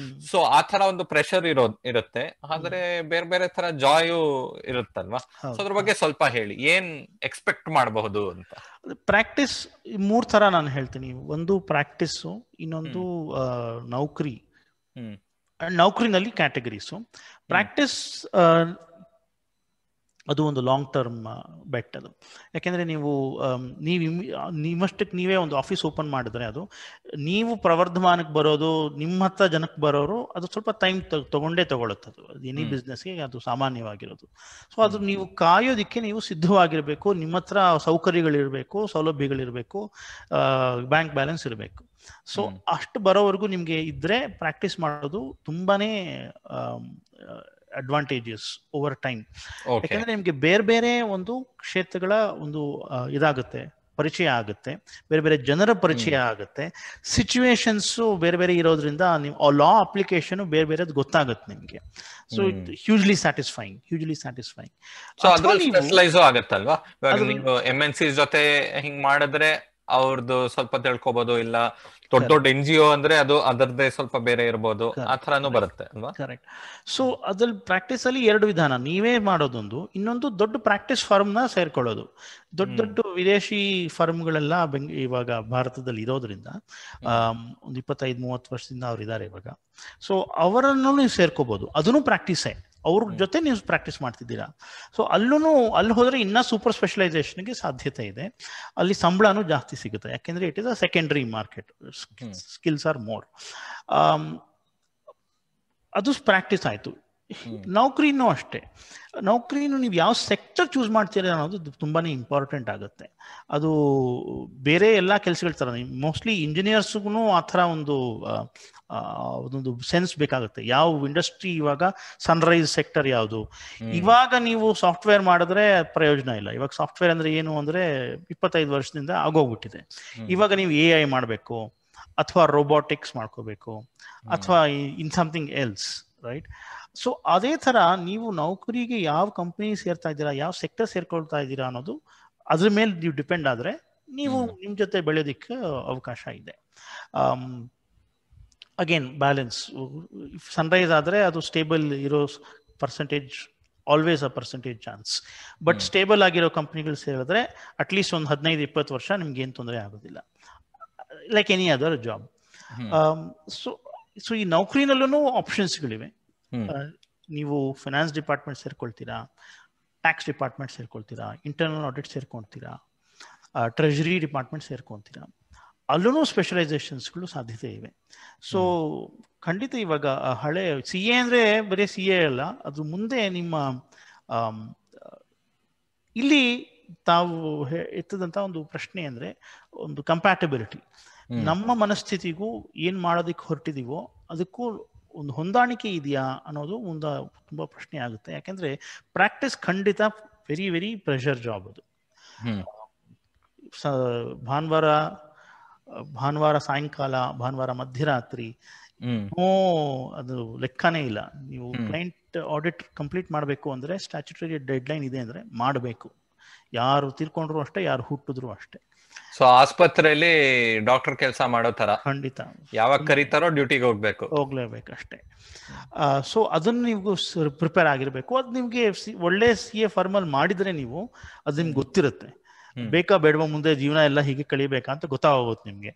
ಸೊ ಆ ತರ ಒಂದು ಪ್ರೆಷರ್ ಇರುತ್ತೆ. ಆದ್ರೆ ಬೇರೆ ಬೇರೆ ತರ ಜಾಯು ಇರುತ್ತಲ್ವಾ? ಸೊ ಅದ್ರ ಬಗ್ಗೆ ಸ್ವಲ್ಪ ಹೇಳಿ, ಏನ್ ಎಕ್ಸ್ಪೆಕ್ಟ್ ಮಾಡಬಹುದು ಅಂತ. ಪ್ರಾಕ್ಟೀಸ್ 3 ತರ ನಾನು ಹೇಳ್ತೀನಿ. ಒಂದು ಪ್ರಾಕ್ಟೀಸ್, ಇನ್ನೊಂದು ನೌಕರಿ. ನೌಕರಿನಲ್ಲಿ ಕ್ಯಾಟಗರೀಸು. ಪ್ರಾಕ್ಟೀಸ್ ಅದು ಒಂದು ಲಾಂಗ್ ಟರ್ಮ್ ಬೆಟ್ ಅದು. ಯಾಕೆಂದರೆ ನೀವಷ್ಟಕ್ಕೆ ನೀವೇ ಒಂದು ಆಫೀಸ್ ಓಪನ್ ಮಾಡಿದ್ರೆ ಅದು ನೀವು ಪ್ರವರ್ಧಮಾನಕ್ಕೆ ಬರೋದು, ನಿಮ್ಮ ಹತ್ರ ಜನಕ್ಕೆ ಬರೋರು, ಅದು ಸ್ವಲ್ಪ ಟೈಮ್ ತಗೊಳುತ್ತೆ. ಅದು ಎನಿ ಬಿಸ್ನೆಸ್ಗೆ ಅದು ಸಾಮಾನ್ಯವಾಗಿರೋದು. ಸೊ ಅದು ನೀವು ಕಾಯೋದಕ್ಕೆ ನೀವು ಸಿದ್ಧವಾಗಿರಬೇಕು. ನಿಮ್ಮ ಹತ್ರ ಸೌಕರ್ಯಗಳಿರಬೇಕು, ಸೌಲಭ್ಯಗಳಿರಬೇಕು, ಬ್ಯಾಂಕ್ ಬ್ಯಾಲೆನ್ಸ್ ಇರಬೇಕು. ಸೊ ಅಷ್ಟು ಬರೋವರೆಗೂ ನಿಮಗೆ ಇದ್ರೆ ಪ್ರಾಕ್ಟೀಸ್ ಮಾಡೋದು ತುಂಬಾನೇ ಅಡ್ವಾಂಟೇಜಸ್ ಓವರ್ ಟೈಮ್. ಯಾಕಂದ್ರೆ ನಿಮ್ಗೆ ಬೇರೆ ಬೇರೆ ಒಂದು ಕ್ಷೇತ್ರಗಳ ಒಂದು ಇದಾಗುತ್ತೆ, ಪರಿಚಯ ಆಗುತ್ತೆ, ಬೇರೆ ಬೇರೆ ಜನರ ಪರಿಚಯ ಆಗುತ್ತೆ, ಸಿಚುವೇಶನ್ಸ್ ಬೇರೆ ಬೇರೆ ಇರೋದ್ರಿಂದ ನೀವು ಲಾ ಅಪ್ಲಿಕೇಶನ್ ಬೇರೆ ಬೇರೆದು ಗೊತ್ತಾಗುತ್ತೆ ನಿಮ್ಗೆ. So it hugely satisfying. So ಅದ್ರಲ್ಲಿ ಸ್ಪೆಷಲೈಸ್ ಆಗತ್ತಲ್ವಾ? ನೀವು MNCs ಜೊತೆ ಹಿಂಗ್ ಮಾಡಿದ್ರೆ ಅವ್ರದ್ದು ಸ್ವಲ್ಪ ತಿಳ್ಕೊಬಹುದು, ಇಲ್ಲ ದೊಡ್ಡ ದೊಡ್ಡ NGO ಅಂದ್ರೆ ಅದು ಅದರದ್ದೇ ಸ್ವಲ್ಪ ಬೇರೆ ಇರ್ಬೋದು, ಆ ತರಾನು ಬರುತ್ತೆ ಅಲ್ವಾ? ಕರೆಕ್ಟ್. ಸೊ ಅದ್ರಲ್ಲಿ ಪ್ರಾಕ್ಟೀಸ್ ಅಲ್ಲಿ 2 ವಿಧಾನ, ನೀವೇ ಮಾಡೋದೊಂದು, ಇನ್ನೊಂದು ದೊಡ್ಡ ಪ್ರಾಕ್ಟೀಸ್ ಫರ್ಮ್ ನ ಸೇರ್ಕೊಳ್ಳೋದು. ದೊಡ್ಡ ವಿದೇಶಿ ಫರ್ಮ್ಗಳೆಲ್ಲ ಇವಾಗ ಭಾರತದಲ್ಲಿ ಇರೋದ್ರಿಂದ ಒಂದು 25-30 ವರ್ಷದಿಂದ ಅವ್ರು ಇದ್ದಾರೆ ಇವಾಗ. ಸೊ ಅವರನ್ನು ನೀವು ಸೇರ್ಕೋಬಹುದು, ಅದನ್ನು ಪ್ರಾಕ್ಟೀಸೇ, ಅವ್ರ ಜೊತೆ ನೀವು ಪ್ರಾಕ್ಟೀಸ್ ಮಾಡ್ತಿದ್ದೀರಾ. ಸೊ ಅಲ್ಲಿ ಹೋದ್ರೆ ಇನ್ನ ಸೂಪರ್ ಸ್ಪೆಷಲೈಸೇಷನ್ಗೆ ಸಾಧ್ಯತೆ ಇದೆ. ಅಲ್ಲಿ ಸಂಬಳನೂ ಜಾಸ್ತಿ ಸಿಗುತ್ತೆ, ಯಾಕೆಂದ್ರೆ it is a secondary market, skills are more. ಅದು ಪ್ರಾಕ್ಟೀಸ್ ಆಯ್ತು. ನೌಕರಿನೂ ಅಷ್ಟೇ. ನೌಕರಿನೂ ನೀವು ಯಾವ ಸೆಕ್ಟರ್ ಚೂಸ್ ಮಾಡ್ತೀರಾ ಅನ್ನೋದು ತುಂಬಾನೇ ಇಂಪಾರ್ಟೆಂಟ್ ಆಗುತ್ತೆ. ಅದು ಬೇರೆ ಎಲ್ಲ ಕೆಲಸಗಳ ತರ ಮೋಸ್ಟ್ಲಿ ಇಂಜಿನಿಯರ್ಸ್ಗೂ ಆ ಥರ ಒಂದು ಸೆನ್ಸ್ ಬೇಕಾಗುತ್ತೆ. ಯಾವ ಇಂಡಸ್ಟ್ರಿ, ಇವಾಗ ಸನ್ರೈಸ್ ಸೆಕ್ಟರ್ ಯಾವುದು. ಇವಾಗ ನೀವು ಸಾಫ್ಟ್ವೇರ್ ಮಾಡಿದ್ರೆ ಪ್ರಯೋಜನ ಇಲ್ಲ. ಇವಾಗ ಸಾಫ್ಟ್ವೇರ್ ಅಂದ್ರೆ ಏನು ಅಂದ್ರೆ 25 ವರ್ಷದಿಂದ ಆಗೋಗ್ಬಿಟ್ಟಿದೆ. ಇವಾಗ ನೀವು AI ಮಾಡಬೇಕು, ಅಥವಾ ರೋಬೋಟಿಕ್ಸ್ ಮಾಡ್ಕೋಬೇಕು, ಅಥವಾ in something else, right? So ಅದೇ ತರ ನೀವು ನೌಕರಿಗೆ ಯಾವ ಕಂಪನಿ ಸೇರ್ತಾ ಇದ್ದೀರಾ, ಯಾವ ಸೆಕ್ಟರ್ ಸೇರ್ಕೊಳ್ತಾ ಇದ್ದೀರಾ ಅನ್ನೋದು, ಅದ್ರ ಮೇಲೆ ನೀವು ಡಿಪೆಂಡ್ ಆದ್ರೆ ನೀವು ನಿಮ್ ಜೊತೆ ಬೆಳೆಯೋದಿಕ್ಕೆ ಅವಕಾಶ ಇದೆ. Again balance. ಸನ್ರೈಸ್ ಆದ್ರೆ ಅದು ಸ್ಟೇಬಲ್ ಇರೋ percentage, always a percentage chance. But stable ಆಗಿರೋ ಕಂಪ್ನಿಗಳು ಸೇರಿದ್ರೆ ಅಟ್ಲೀಸ್ಟ್ ಒಂದು 15-20 ವರ್ಷ ನಿಮ್ಗೆ ಏನು ತೊಂದರೆ ಆಗೋದಿಲ್ಲ, like any other job. So ಈ ನೌಕರಿನಲ್ಲೂ ಆಪ್ಷನ್ಸ್ಗಳಿವೆ. ನೀವು ಫೈನಾನ್ಸ್ ಡಿಪಾರ್ಟ್ಮೆಂಟ್ ಸೇರ್ಕೊಳ್ತೀರಾ, ಟ್ಯಾಕ್ಸ್ ಡಿಪಾರ್ಟ್ಮೆಂಟ್ ಸೇರ್ಕೊಳ್ತೀರಾ, ಇಂಟರ್ನಲ್ ಆಡಿಟ್ ಸೇರ್ಕೊಳ್ತೀರಾ, ಟ್ರೆಜರಿ ಡಿಪಾರ್ಟ್ಮೆಂಟ್ ಸೇರ್ಕೊಳ್ತೀರಾ, ಅಲ್ಲೂ ಸ್ಪೆಷಲೈಸೇಷನ್ಸ್ಗಳು ಸಾಧ್ಯತೆ ಇವೆ. ಸೊ ಖಂಡಿತ ಇವಾಗ ಹಳೆ CA ಅಂದ್ರೆ ಬರೀ CA ಅಲ್ಲ, ಅದು ಮುಂದೆ ನಿಮ್ಮ ಇಲ್ಲಿ ತಾವು ಎತ್ತದಂತ ಒಂದು ಪ್ರಶ್ನೆ ಅಂದ್ರೆ ಒಂದು ಕಂಪ್ಯಾಟಬಿಲಿಟಿ. ನಮ್ಮ ಮನಸ್ಥಿತಿಗೂ ಏನ್ ಮಾಡೋದಕ್ಕೆ ಹೊರಟಿದೀವೋ ಅದಕ್ಕೂ ಒಂದು ಹೊಂದಾಣಿಕೆ ಇದೆಯಾ ಅನ್ನೋದು ಒಂದು ತುಂಬಾ ಪ್ರಶ್ನೆ ಆಗುತ್ತೆ. ಯಾಕೆಂದ್ರೆ ಪ್ರಾಕ್ಟೀಸ್ ಖಂಡಿತ ವೆರಿ ವೆರಿ ಪ್ರೆಷರ್ ಜಾಬ್ ಅದು. ಭಾನುವಾರ ಸಾಯಂಕಾಲ, ಭಾನುವಾರ ಮಧ್ಯರಾತ್ರಿ, ಅದು ಲೆಕ್ಕನೇ ಇಲ್ಲ. ನೀವು ಕ್ಲೈಂಟ್ ಆಡಿಟ್ ಕಂಪ್ಲೀಟ್ ಮಾಡಬೇಕು ಅಂದ್ರೆ ಸ್ಟ್ಯಾಚ್ಯುಟರಿ ಡೆಡ್ಲೈನ್ ಇದೆ ಅಂದ್ರೆ ಮಾಡಬೇಕು. ಯಾರು ತೀರ್ಕೊಂಡ್ರು ಅಷ್ಟೇ, ಯಾರು ಹುಟ್ಟಿದ್ರು ಅಷ್ಟೇ. ಸೊ ಆಸ್ಪತ್ರೆಯಲ್ಲಿ ಡಾಕ್ಟರ್ ಕೆಲಸ ಮಾಡೋ ತರ ಖಂಡಿತ ಯಾವಾಗ ಕರೀತಾರೋ ಡ್ಯೂಟಿಗೆ ಹೋಗ್ಲೇಬೇಕಷ್ಟೇ. ಸೊ ಅದನ್ನ ನೀವು ಪ್ರಿಪೇರ್ ಆಗಿರ್ಬೇಕು. ಅದು ನಿಮ್ಗೆ ಒಳ್ಳೆ CA ಫರ್ಮಲ್ ಮಾಡಿದ್ರೆ ನೀವು ಅದು ನಿಮ್ಗೆ ಗೊತ್ತಿರುತ್ತೆ. ಬೇಕಾ ಬೇಡವಾ ಮುಂದೆ ಜೀವನ ಎಲ್ಲ ಹೀಗೆ ಕಳಿಬೇಕಾ ಅಂತ ಗೊತ್ತಾಗೋಗುತ್ತೆ ನಿಮ್ಗೆ.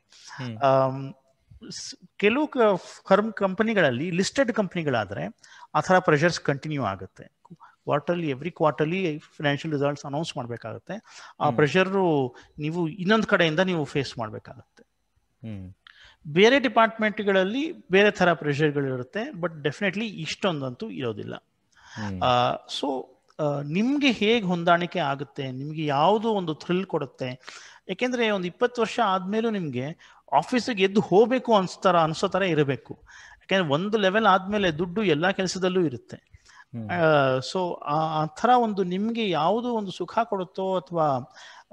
ಕೆಲವು ಕಂಪನಿಗಳಲ್ಲಿ ಲಿಸ್ಟೆಡ್ ಕಂಪನಿಗಳಾದ್ರೆ ಆ ಥರ ಪ್ರೆಷರ್ಸ್ ಕಂಟಿನ್ಯೂ ಆಗುತ್ತೆ. Every quarterly financial results announce ಮಾಡಬೇಕಾಗುತ್ತೆ. ಆ ಪ್ರೆಷರು ನೀವು ಇನ್ನೊಂದು ಕಡೆಯಿಂದ ನೀವು ಫೇಸ್ ಮಾಡಬೇಕಾಗುತ್ತೆ. ಬೇರೆ ಡಿಪಾರ್ಟ್ಮೆಂಟ್ಗಳಲ್ಲಿ ಬೇರೆ ಥರ ಪ್ರೆಷರ್ಗಳಿರುತ್ತೆ, ಬಟ್ ಡೆಫಿನೆಟ್ಲಿ ಇಷ್ಟೊಂದಂತೂ ಇರೋದಿಲ್ಲ. ಸೊ ನಿಮ್ಗೆ ಹೇಗೆ ಹೊಂದಾಣಿಕೆ ಆಗುತ್ತೆ, ನಿಮ್ಗೆ ಯಾವುದು ಒಂದು ಥ್ರಿಲ್ ಕೊಡುತ್ತೆ. ಯಾಕೆಂದ್ರೆ ಒಂದು 20 ವರ್ಷ ಆದ್ಮೇಲೂ ನಿಮ್ಗೆ ಆಫೀಸಿಗೆ ಎದ್ದು ಹೋಗ್ಬೇಕು ಅನ್ಸೋ ತರ ಇರಬೇಕು. ಯಾಕೆಂದ್ರೆ ಒಂದು ಲೆವೆಲ್ ಆದ್ಮೇಲೆ ದುಡ್ಡು ಎಲ್ಲಾ ಕೆಲಸದಲ್ಲೂ ಇರುತ್ತೆ. ಸೊ ಆ ಥರ ಒಂದು ನಿಮ್ಗೆ ಯಾವುದು ಒಂದು ಸುಖ ಕೊಡುತ್ತೋ ಅಥವಾ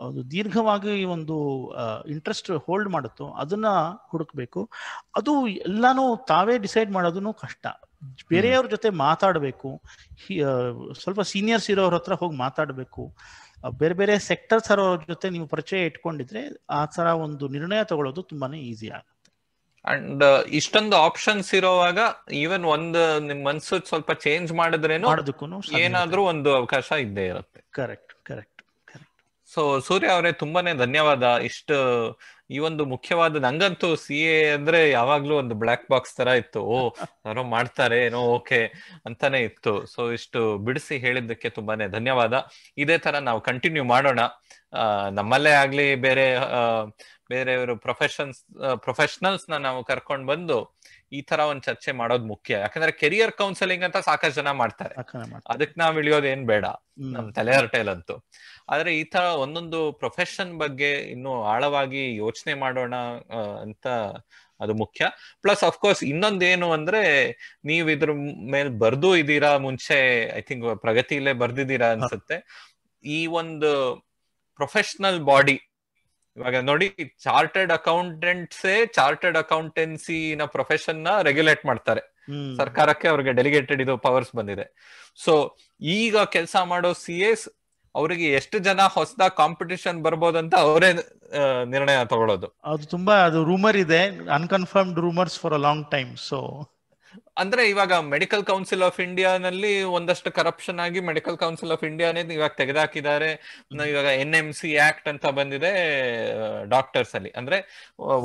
ಒಂದು ದೀರ್ಘವಾಗಿ ಒಂದು ಇಂಟ್ರೆಸ್ಟ್ ಹೋಲ್ಡ್ ಮಾಡುತ್ತೋ ಅದನ್ನ ಹುಡುಕ್ಬೇಕು. ಅದು ಎಲ್ಲಾನು ತಾವೇ ಡಿಸೈಡ್ ಮಾಡೋದನ್ನು ಕಷ್ಟ. ಬೇರೆಯವ್ರ ಜೊತೆ ಮಾತಾಡಬೇಕು, ಸ್ವಲ್ಪ ಸೀನಿಯರ್ಸ್ ಇರೋರ ಹತ್ರ ಹೋಗಿ ಮಾತಾಡಬೇಕು. ಬೇರೆ ಬೇರೆ ಸೆಕ್ಟರ್ಸ್ ಅವ್ರ ಜೊತೆ ನೀವು ಪರಿಚಯ ಇಟ್ಕೊಂಡಿದ್ರೆ ಆ ತರ ಒಂದು ನಿರ್ಣಯ ತಗೊಳ್ಳೋದು ತುಂಬಾನೇ ಈಸಿ ಆಗುತ್ತೆ. ಅಂಡ್ ಇಷ್ಟೊಂದು ಆಪ್ಷನ್ಸ್ ಇರೋವಾಗ ಈವನ್ ಒಂದು ನಿಮ್ ಮನ್ಸು ಸ್ವಲ್ಪ ಚೇಂಜ್ ಮಾಡಿದ್ರೇನು ಏನಾದ್ರೂ ಒಂದು ಅವಕಾಶ ಇದ್ದೇ ಇರುತ್ತೆ. Correct correct correct. ಸೊ ಸೂರ್ಯ ಅವರೇ ತುಂಬಾನೇ ಧನ್ಯವಾದ. ಇಷ್ಟು ಈ ಒಂದು ಮುಖ್ಯವಾದ, ನಂಗಂತೂ CA ಅಂದ್ರೆ ಯಾವಾಗ್ಲೂ ಒಂದು ಬ್ಲಾಕ್ ಬಾಕ್ಸ್ ತರ ಇತ್ತು. ಯಾರೋ ಮಾಡ್ತಾರೆ ಏನೋ ಓಕೆ ಅಂತಾನೆ ಇತ್ತು. ಸೊ ಇಷ್ಟು ಬಿಡಿಸಿ ಹೇಳಿದ್ದಕ್ಕೆ ತುಂಬಾನೇ ಧನ್ಯವಾದ. ಇದೇ ತರ ನಾವು ಕಂಟಿನ್ಯೂ ಮಾಡೋಣ. ನಮ್ಮಲ್ಲೇ ಆಗ್ಲಿ ಬೇರೆಯವರು ಪ್ರೊಫೆಷನಲ್ಸ್ ನಾವು ಕರ್ಕೊಂಡ್ ಬಂದು ಈ ತರ ಒಂದ್ ಚರ್ಚೆ ಮಾಡೋದು ಮುಖ್ಯ. ಯಾಕಂದ್ರೆ ಕೆರಿಯರ್ ಕೌನ್ಸೆಲಿಂಗ್ ಅಂತ ಸಾಕಷ್ಟು ಜನ ಮಾಡ್ತಾರೆ, ಅದಕ್ಕೆ ನಾವ್ ಇಳಿಯೋದೇನ್ ಬೇಡ ನಮ್ ತಲೆಹರಟೆಲಂತೂ. ಆದ್ರೆ ಈ ತರ ಒಂದೊಂದು ಪ್ರೊಫೆಷನ್ ಬಗ್ಗೆ ಇನ್ನೂ ಆಳವಾಗಿ ಯೋಚನೆ ಮಾಡೋಣ ಅಂತ ಅದು ಮುಖ್ಯ. ಪ್ಲಸ್ ಅಫ್ಕೋರ್ಸ್ ಇನ್ನೊಂದೇನು ಅಂದ್ರೆ ನೀವ್ ಇದ್ರ ಮೇಲೆ ಬರ್ದು ಇದೀರಾ, ಮುಂಚೆ ಐ ಥಿಂಕ್ ಪ್ರಗತಿಲೇ ಬರ್ದಿದ್ದೀರಾ ಅನ್ಸುತ್ತೆ. ಈ ಒಂದು ಪ್ರೊಫೆಷನಲ್ ಬಾಡಿ ಇವಾಗ ನೋಡಿ, ಚಾರ್ಟರ್ಡ್ ಅಕೌಂಟೆನ್ಸಿ ಪ್ರೊಫೆಷನ್ ನ ರೆಗ್ಯುಲೇಟ್ ಮಾಡ್ತಾರೆ. ಸರ್ಕಾರಕ್ಕೆ ಅವ್ರಿಗೆ ಡೆಲಿಗೇಟೆಡ್ ಇದು ಪವರ್ಸ್ ಬಂದಿದೆ. ಸೊ ಈಗ ಕೆಲಸ ಮಾಡೋ CAs ಅವರಿಗೆ ಎಷ್ಟು ಜನ ಹೊಸದಾಗಿ ಕಾಂಪಿಟಿಷನ್ ಬರ್ಬೋದಂತ ಅವರೇ ನಿರ್ಣಯ ತಗೊಳ್ಳೋದು. ಅದು ರೂಮರ್ ಇದೆ, unconfirmed rumours for a long time. So ಅಂದ್ರೆ ಇವಾಗ ಮೆಡಿಕಲ್ ಕೌನ್ಸಿಲ್ ಆಫ್ ಇಂಡಿಯಾನಲ್ಲಿ ಒಂದಷ್ಟು ಕರಪ್ಷನ್ ಆಗಿ ಮೆಡಿಕಲ್ ಕೌನ್ಸಿಲ್ ಆಫ್ ಇಂಡಿಯಾನೇ ಇವಾಗ ತೆಗೆದಾಕಿದ್ದಾರೆ. ಇವಾಗ NMC ಆಕ್ಟ್ ಅಂತ ಬಂದಿದೆ ಡಾಕ್ಟರ್ಸ್ ಅಲ್ಲಿ, ಅಂದ್ರೆ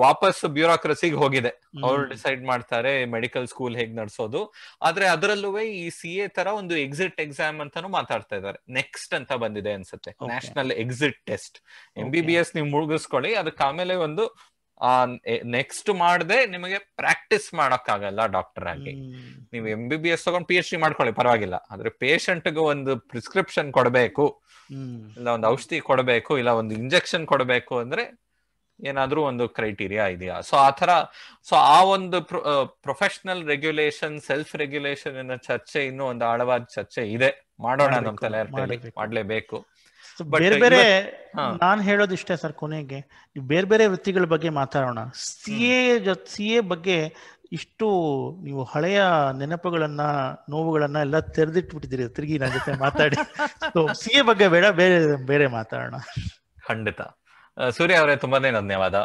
ವಾಪಸ್ ಬ್ಯೂರೋಕ್ರಸಿಗೆ ಹೋಗಿದೆ. ಅವ್ರು ಡಿಸೈಡ್ ಮಾಡ್ತಾರೆ ಮೆಡಿಕಲ್ ಸ್ಕೂಲ್ ಹೇಗ್ ನಡ್ಸೋದು. ಆದ್ರೆ ಅದರಲ್ಲೂ ಈ CA ತರ ಒಂದು ಎಕ್ಸಿಟ್ ಎಕ್ಸಾಮ್ ಅಂತಾನು ಮಾತಾಡ್ತಾ ಇದ್ದಾರೆ. ನೆಕ್ಸ್ಟ್ ಅಂತ ಬಂದಿದೆ ಅನ್ಸುತ್ತೆ, ನ್ಯಾಷನಲ್ ಎಕ್ಸಿಟ್ ಟೆಸ್ಟ್. MBBS ನೀವು ಮುಗಿಸ್ಕೊಳ್ಳಿ, ಅದಕ್ಕೆ ಆಮೇಲೆ ಒಂದು ನೆಕ್ಸ್ಟ್ ಮಾಡದೆ ನಿಮಗೆ ಪ್ರಾಕ್ಟೀಸ್ ಮಾಡಕ್ಕಾಗಲ್ಲ ಡಾಕ್ಟರ್ ಆಗಿ. ನೀವು MBBS ತಗೊಂಡು PhD ಮಾಡ್ಕೊಳ್ಳಿ ಪರವಾಗಿಲ್ಲ, ಆದ್ರೆ ಪೇಷಂಟ್ಗೆ ಒಂದು ಪ್ರಿಸ್ಕ್ರಿಪ್ಷನ್ ಕೊಡಬೇಕು, ಇಲ್ಲ ಒಂದು ಔಷಧಿ ಕೊಡಬೇಕು, ಇಲ್ಲ ಒಂದು ಇಂಜೆಕ್ಷನ್ ಕೊಡಬೇಕು ಅಂದ್ರೆ ಏನಾದ್ರೂ ಒಂದು ಕ್ರೈಟೀರಿಯಾ ಇದೆಯಾ? ಸೊ ಆ ಒಂದು ಪ್ರೊಫೆಷನಲ್ ರೆಗ್ಯುಲೇಷನ್, ಸೆಲ್ಫ್ ರೆಗ್ಯುಲೇಷನ್ ಚರ್ಚೆ ಇನ್ನೂ ಒಂದು ಆಳವಾದ ಚರ್ಚೆ ಇದೆ. ಮಾಡೋಣ, ನಮ್ ತಲೆ ಮಾಡ್ಲೇಬೇಕು. ಬೇರೆ ಬೇರೆ ನಾನ್ ಹೇಳೋದಿಷ್ಟೇ ಸರ್, ಕೊನೆಗೆ ಬೇರೆ ಬೇರೆ ವೃತ್ತಿಗಳ ಬಗ್ಗೆ ಮಾತಾಡೋಣ. CA ಬಗ್ಗೆ ಇಷ್ಟು ನೀವು ಹಳೆಯ ನೆನಪುಗಳನ್ನ, ನೋವುಗಳನ್ನ ಎಲ್ಲ ತೆರೆದಿಟ್ಬಿಟ್ಟಿದ್ದೀರಿ ತಿರುಗಿ ನನ್ನ ಜೊತೆ ಮಾತಾಡಿ. CA ಬಗ್ಗೆ ಬೇಡ, ಬೇರೆ ಬೇರೆ ಮಾತಾಡೋಣ. ಖಂಡಿತ. ಸೂರ್ಯ ಅವರೇ ತುಂಬಾನೇ ಧನ್ಯವಾದ.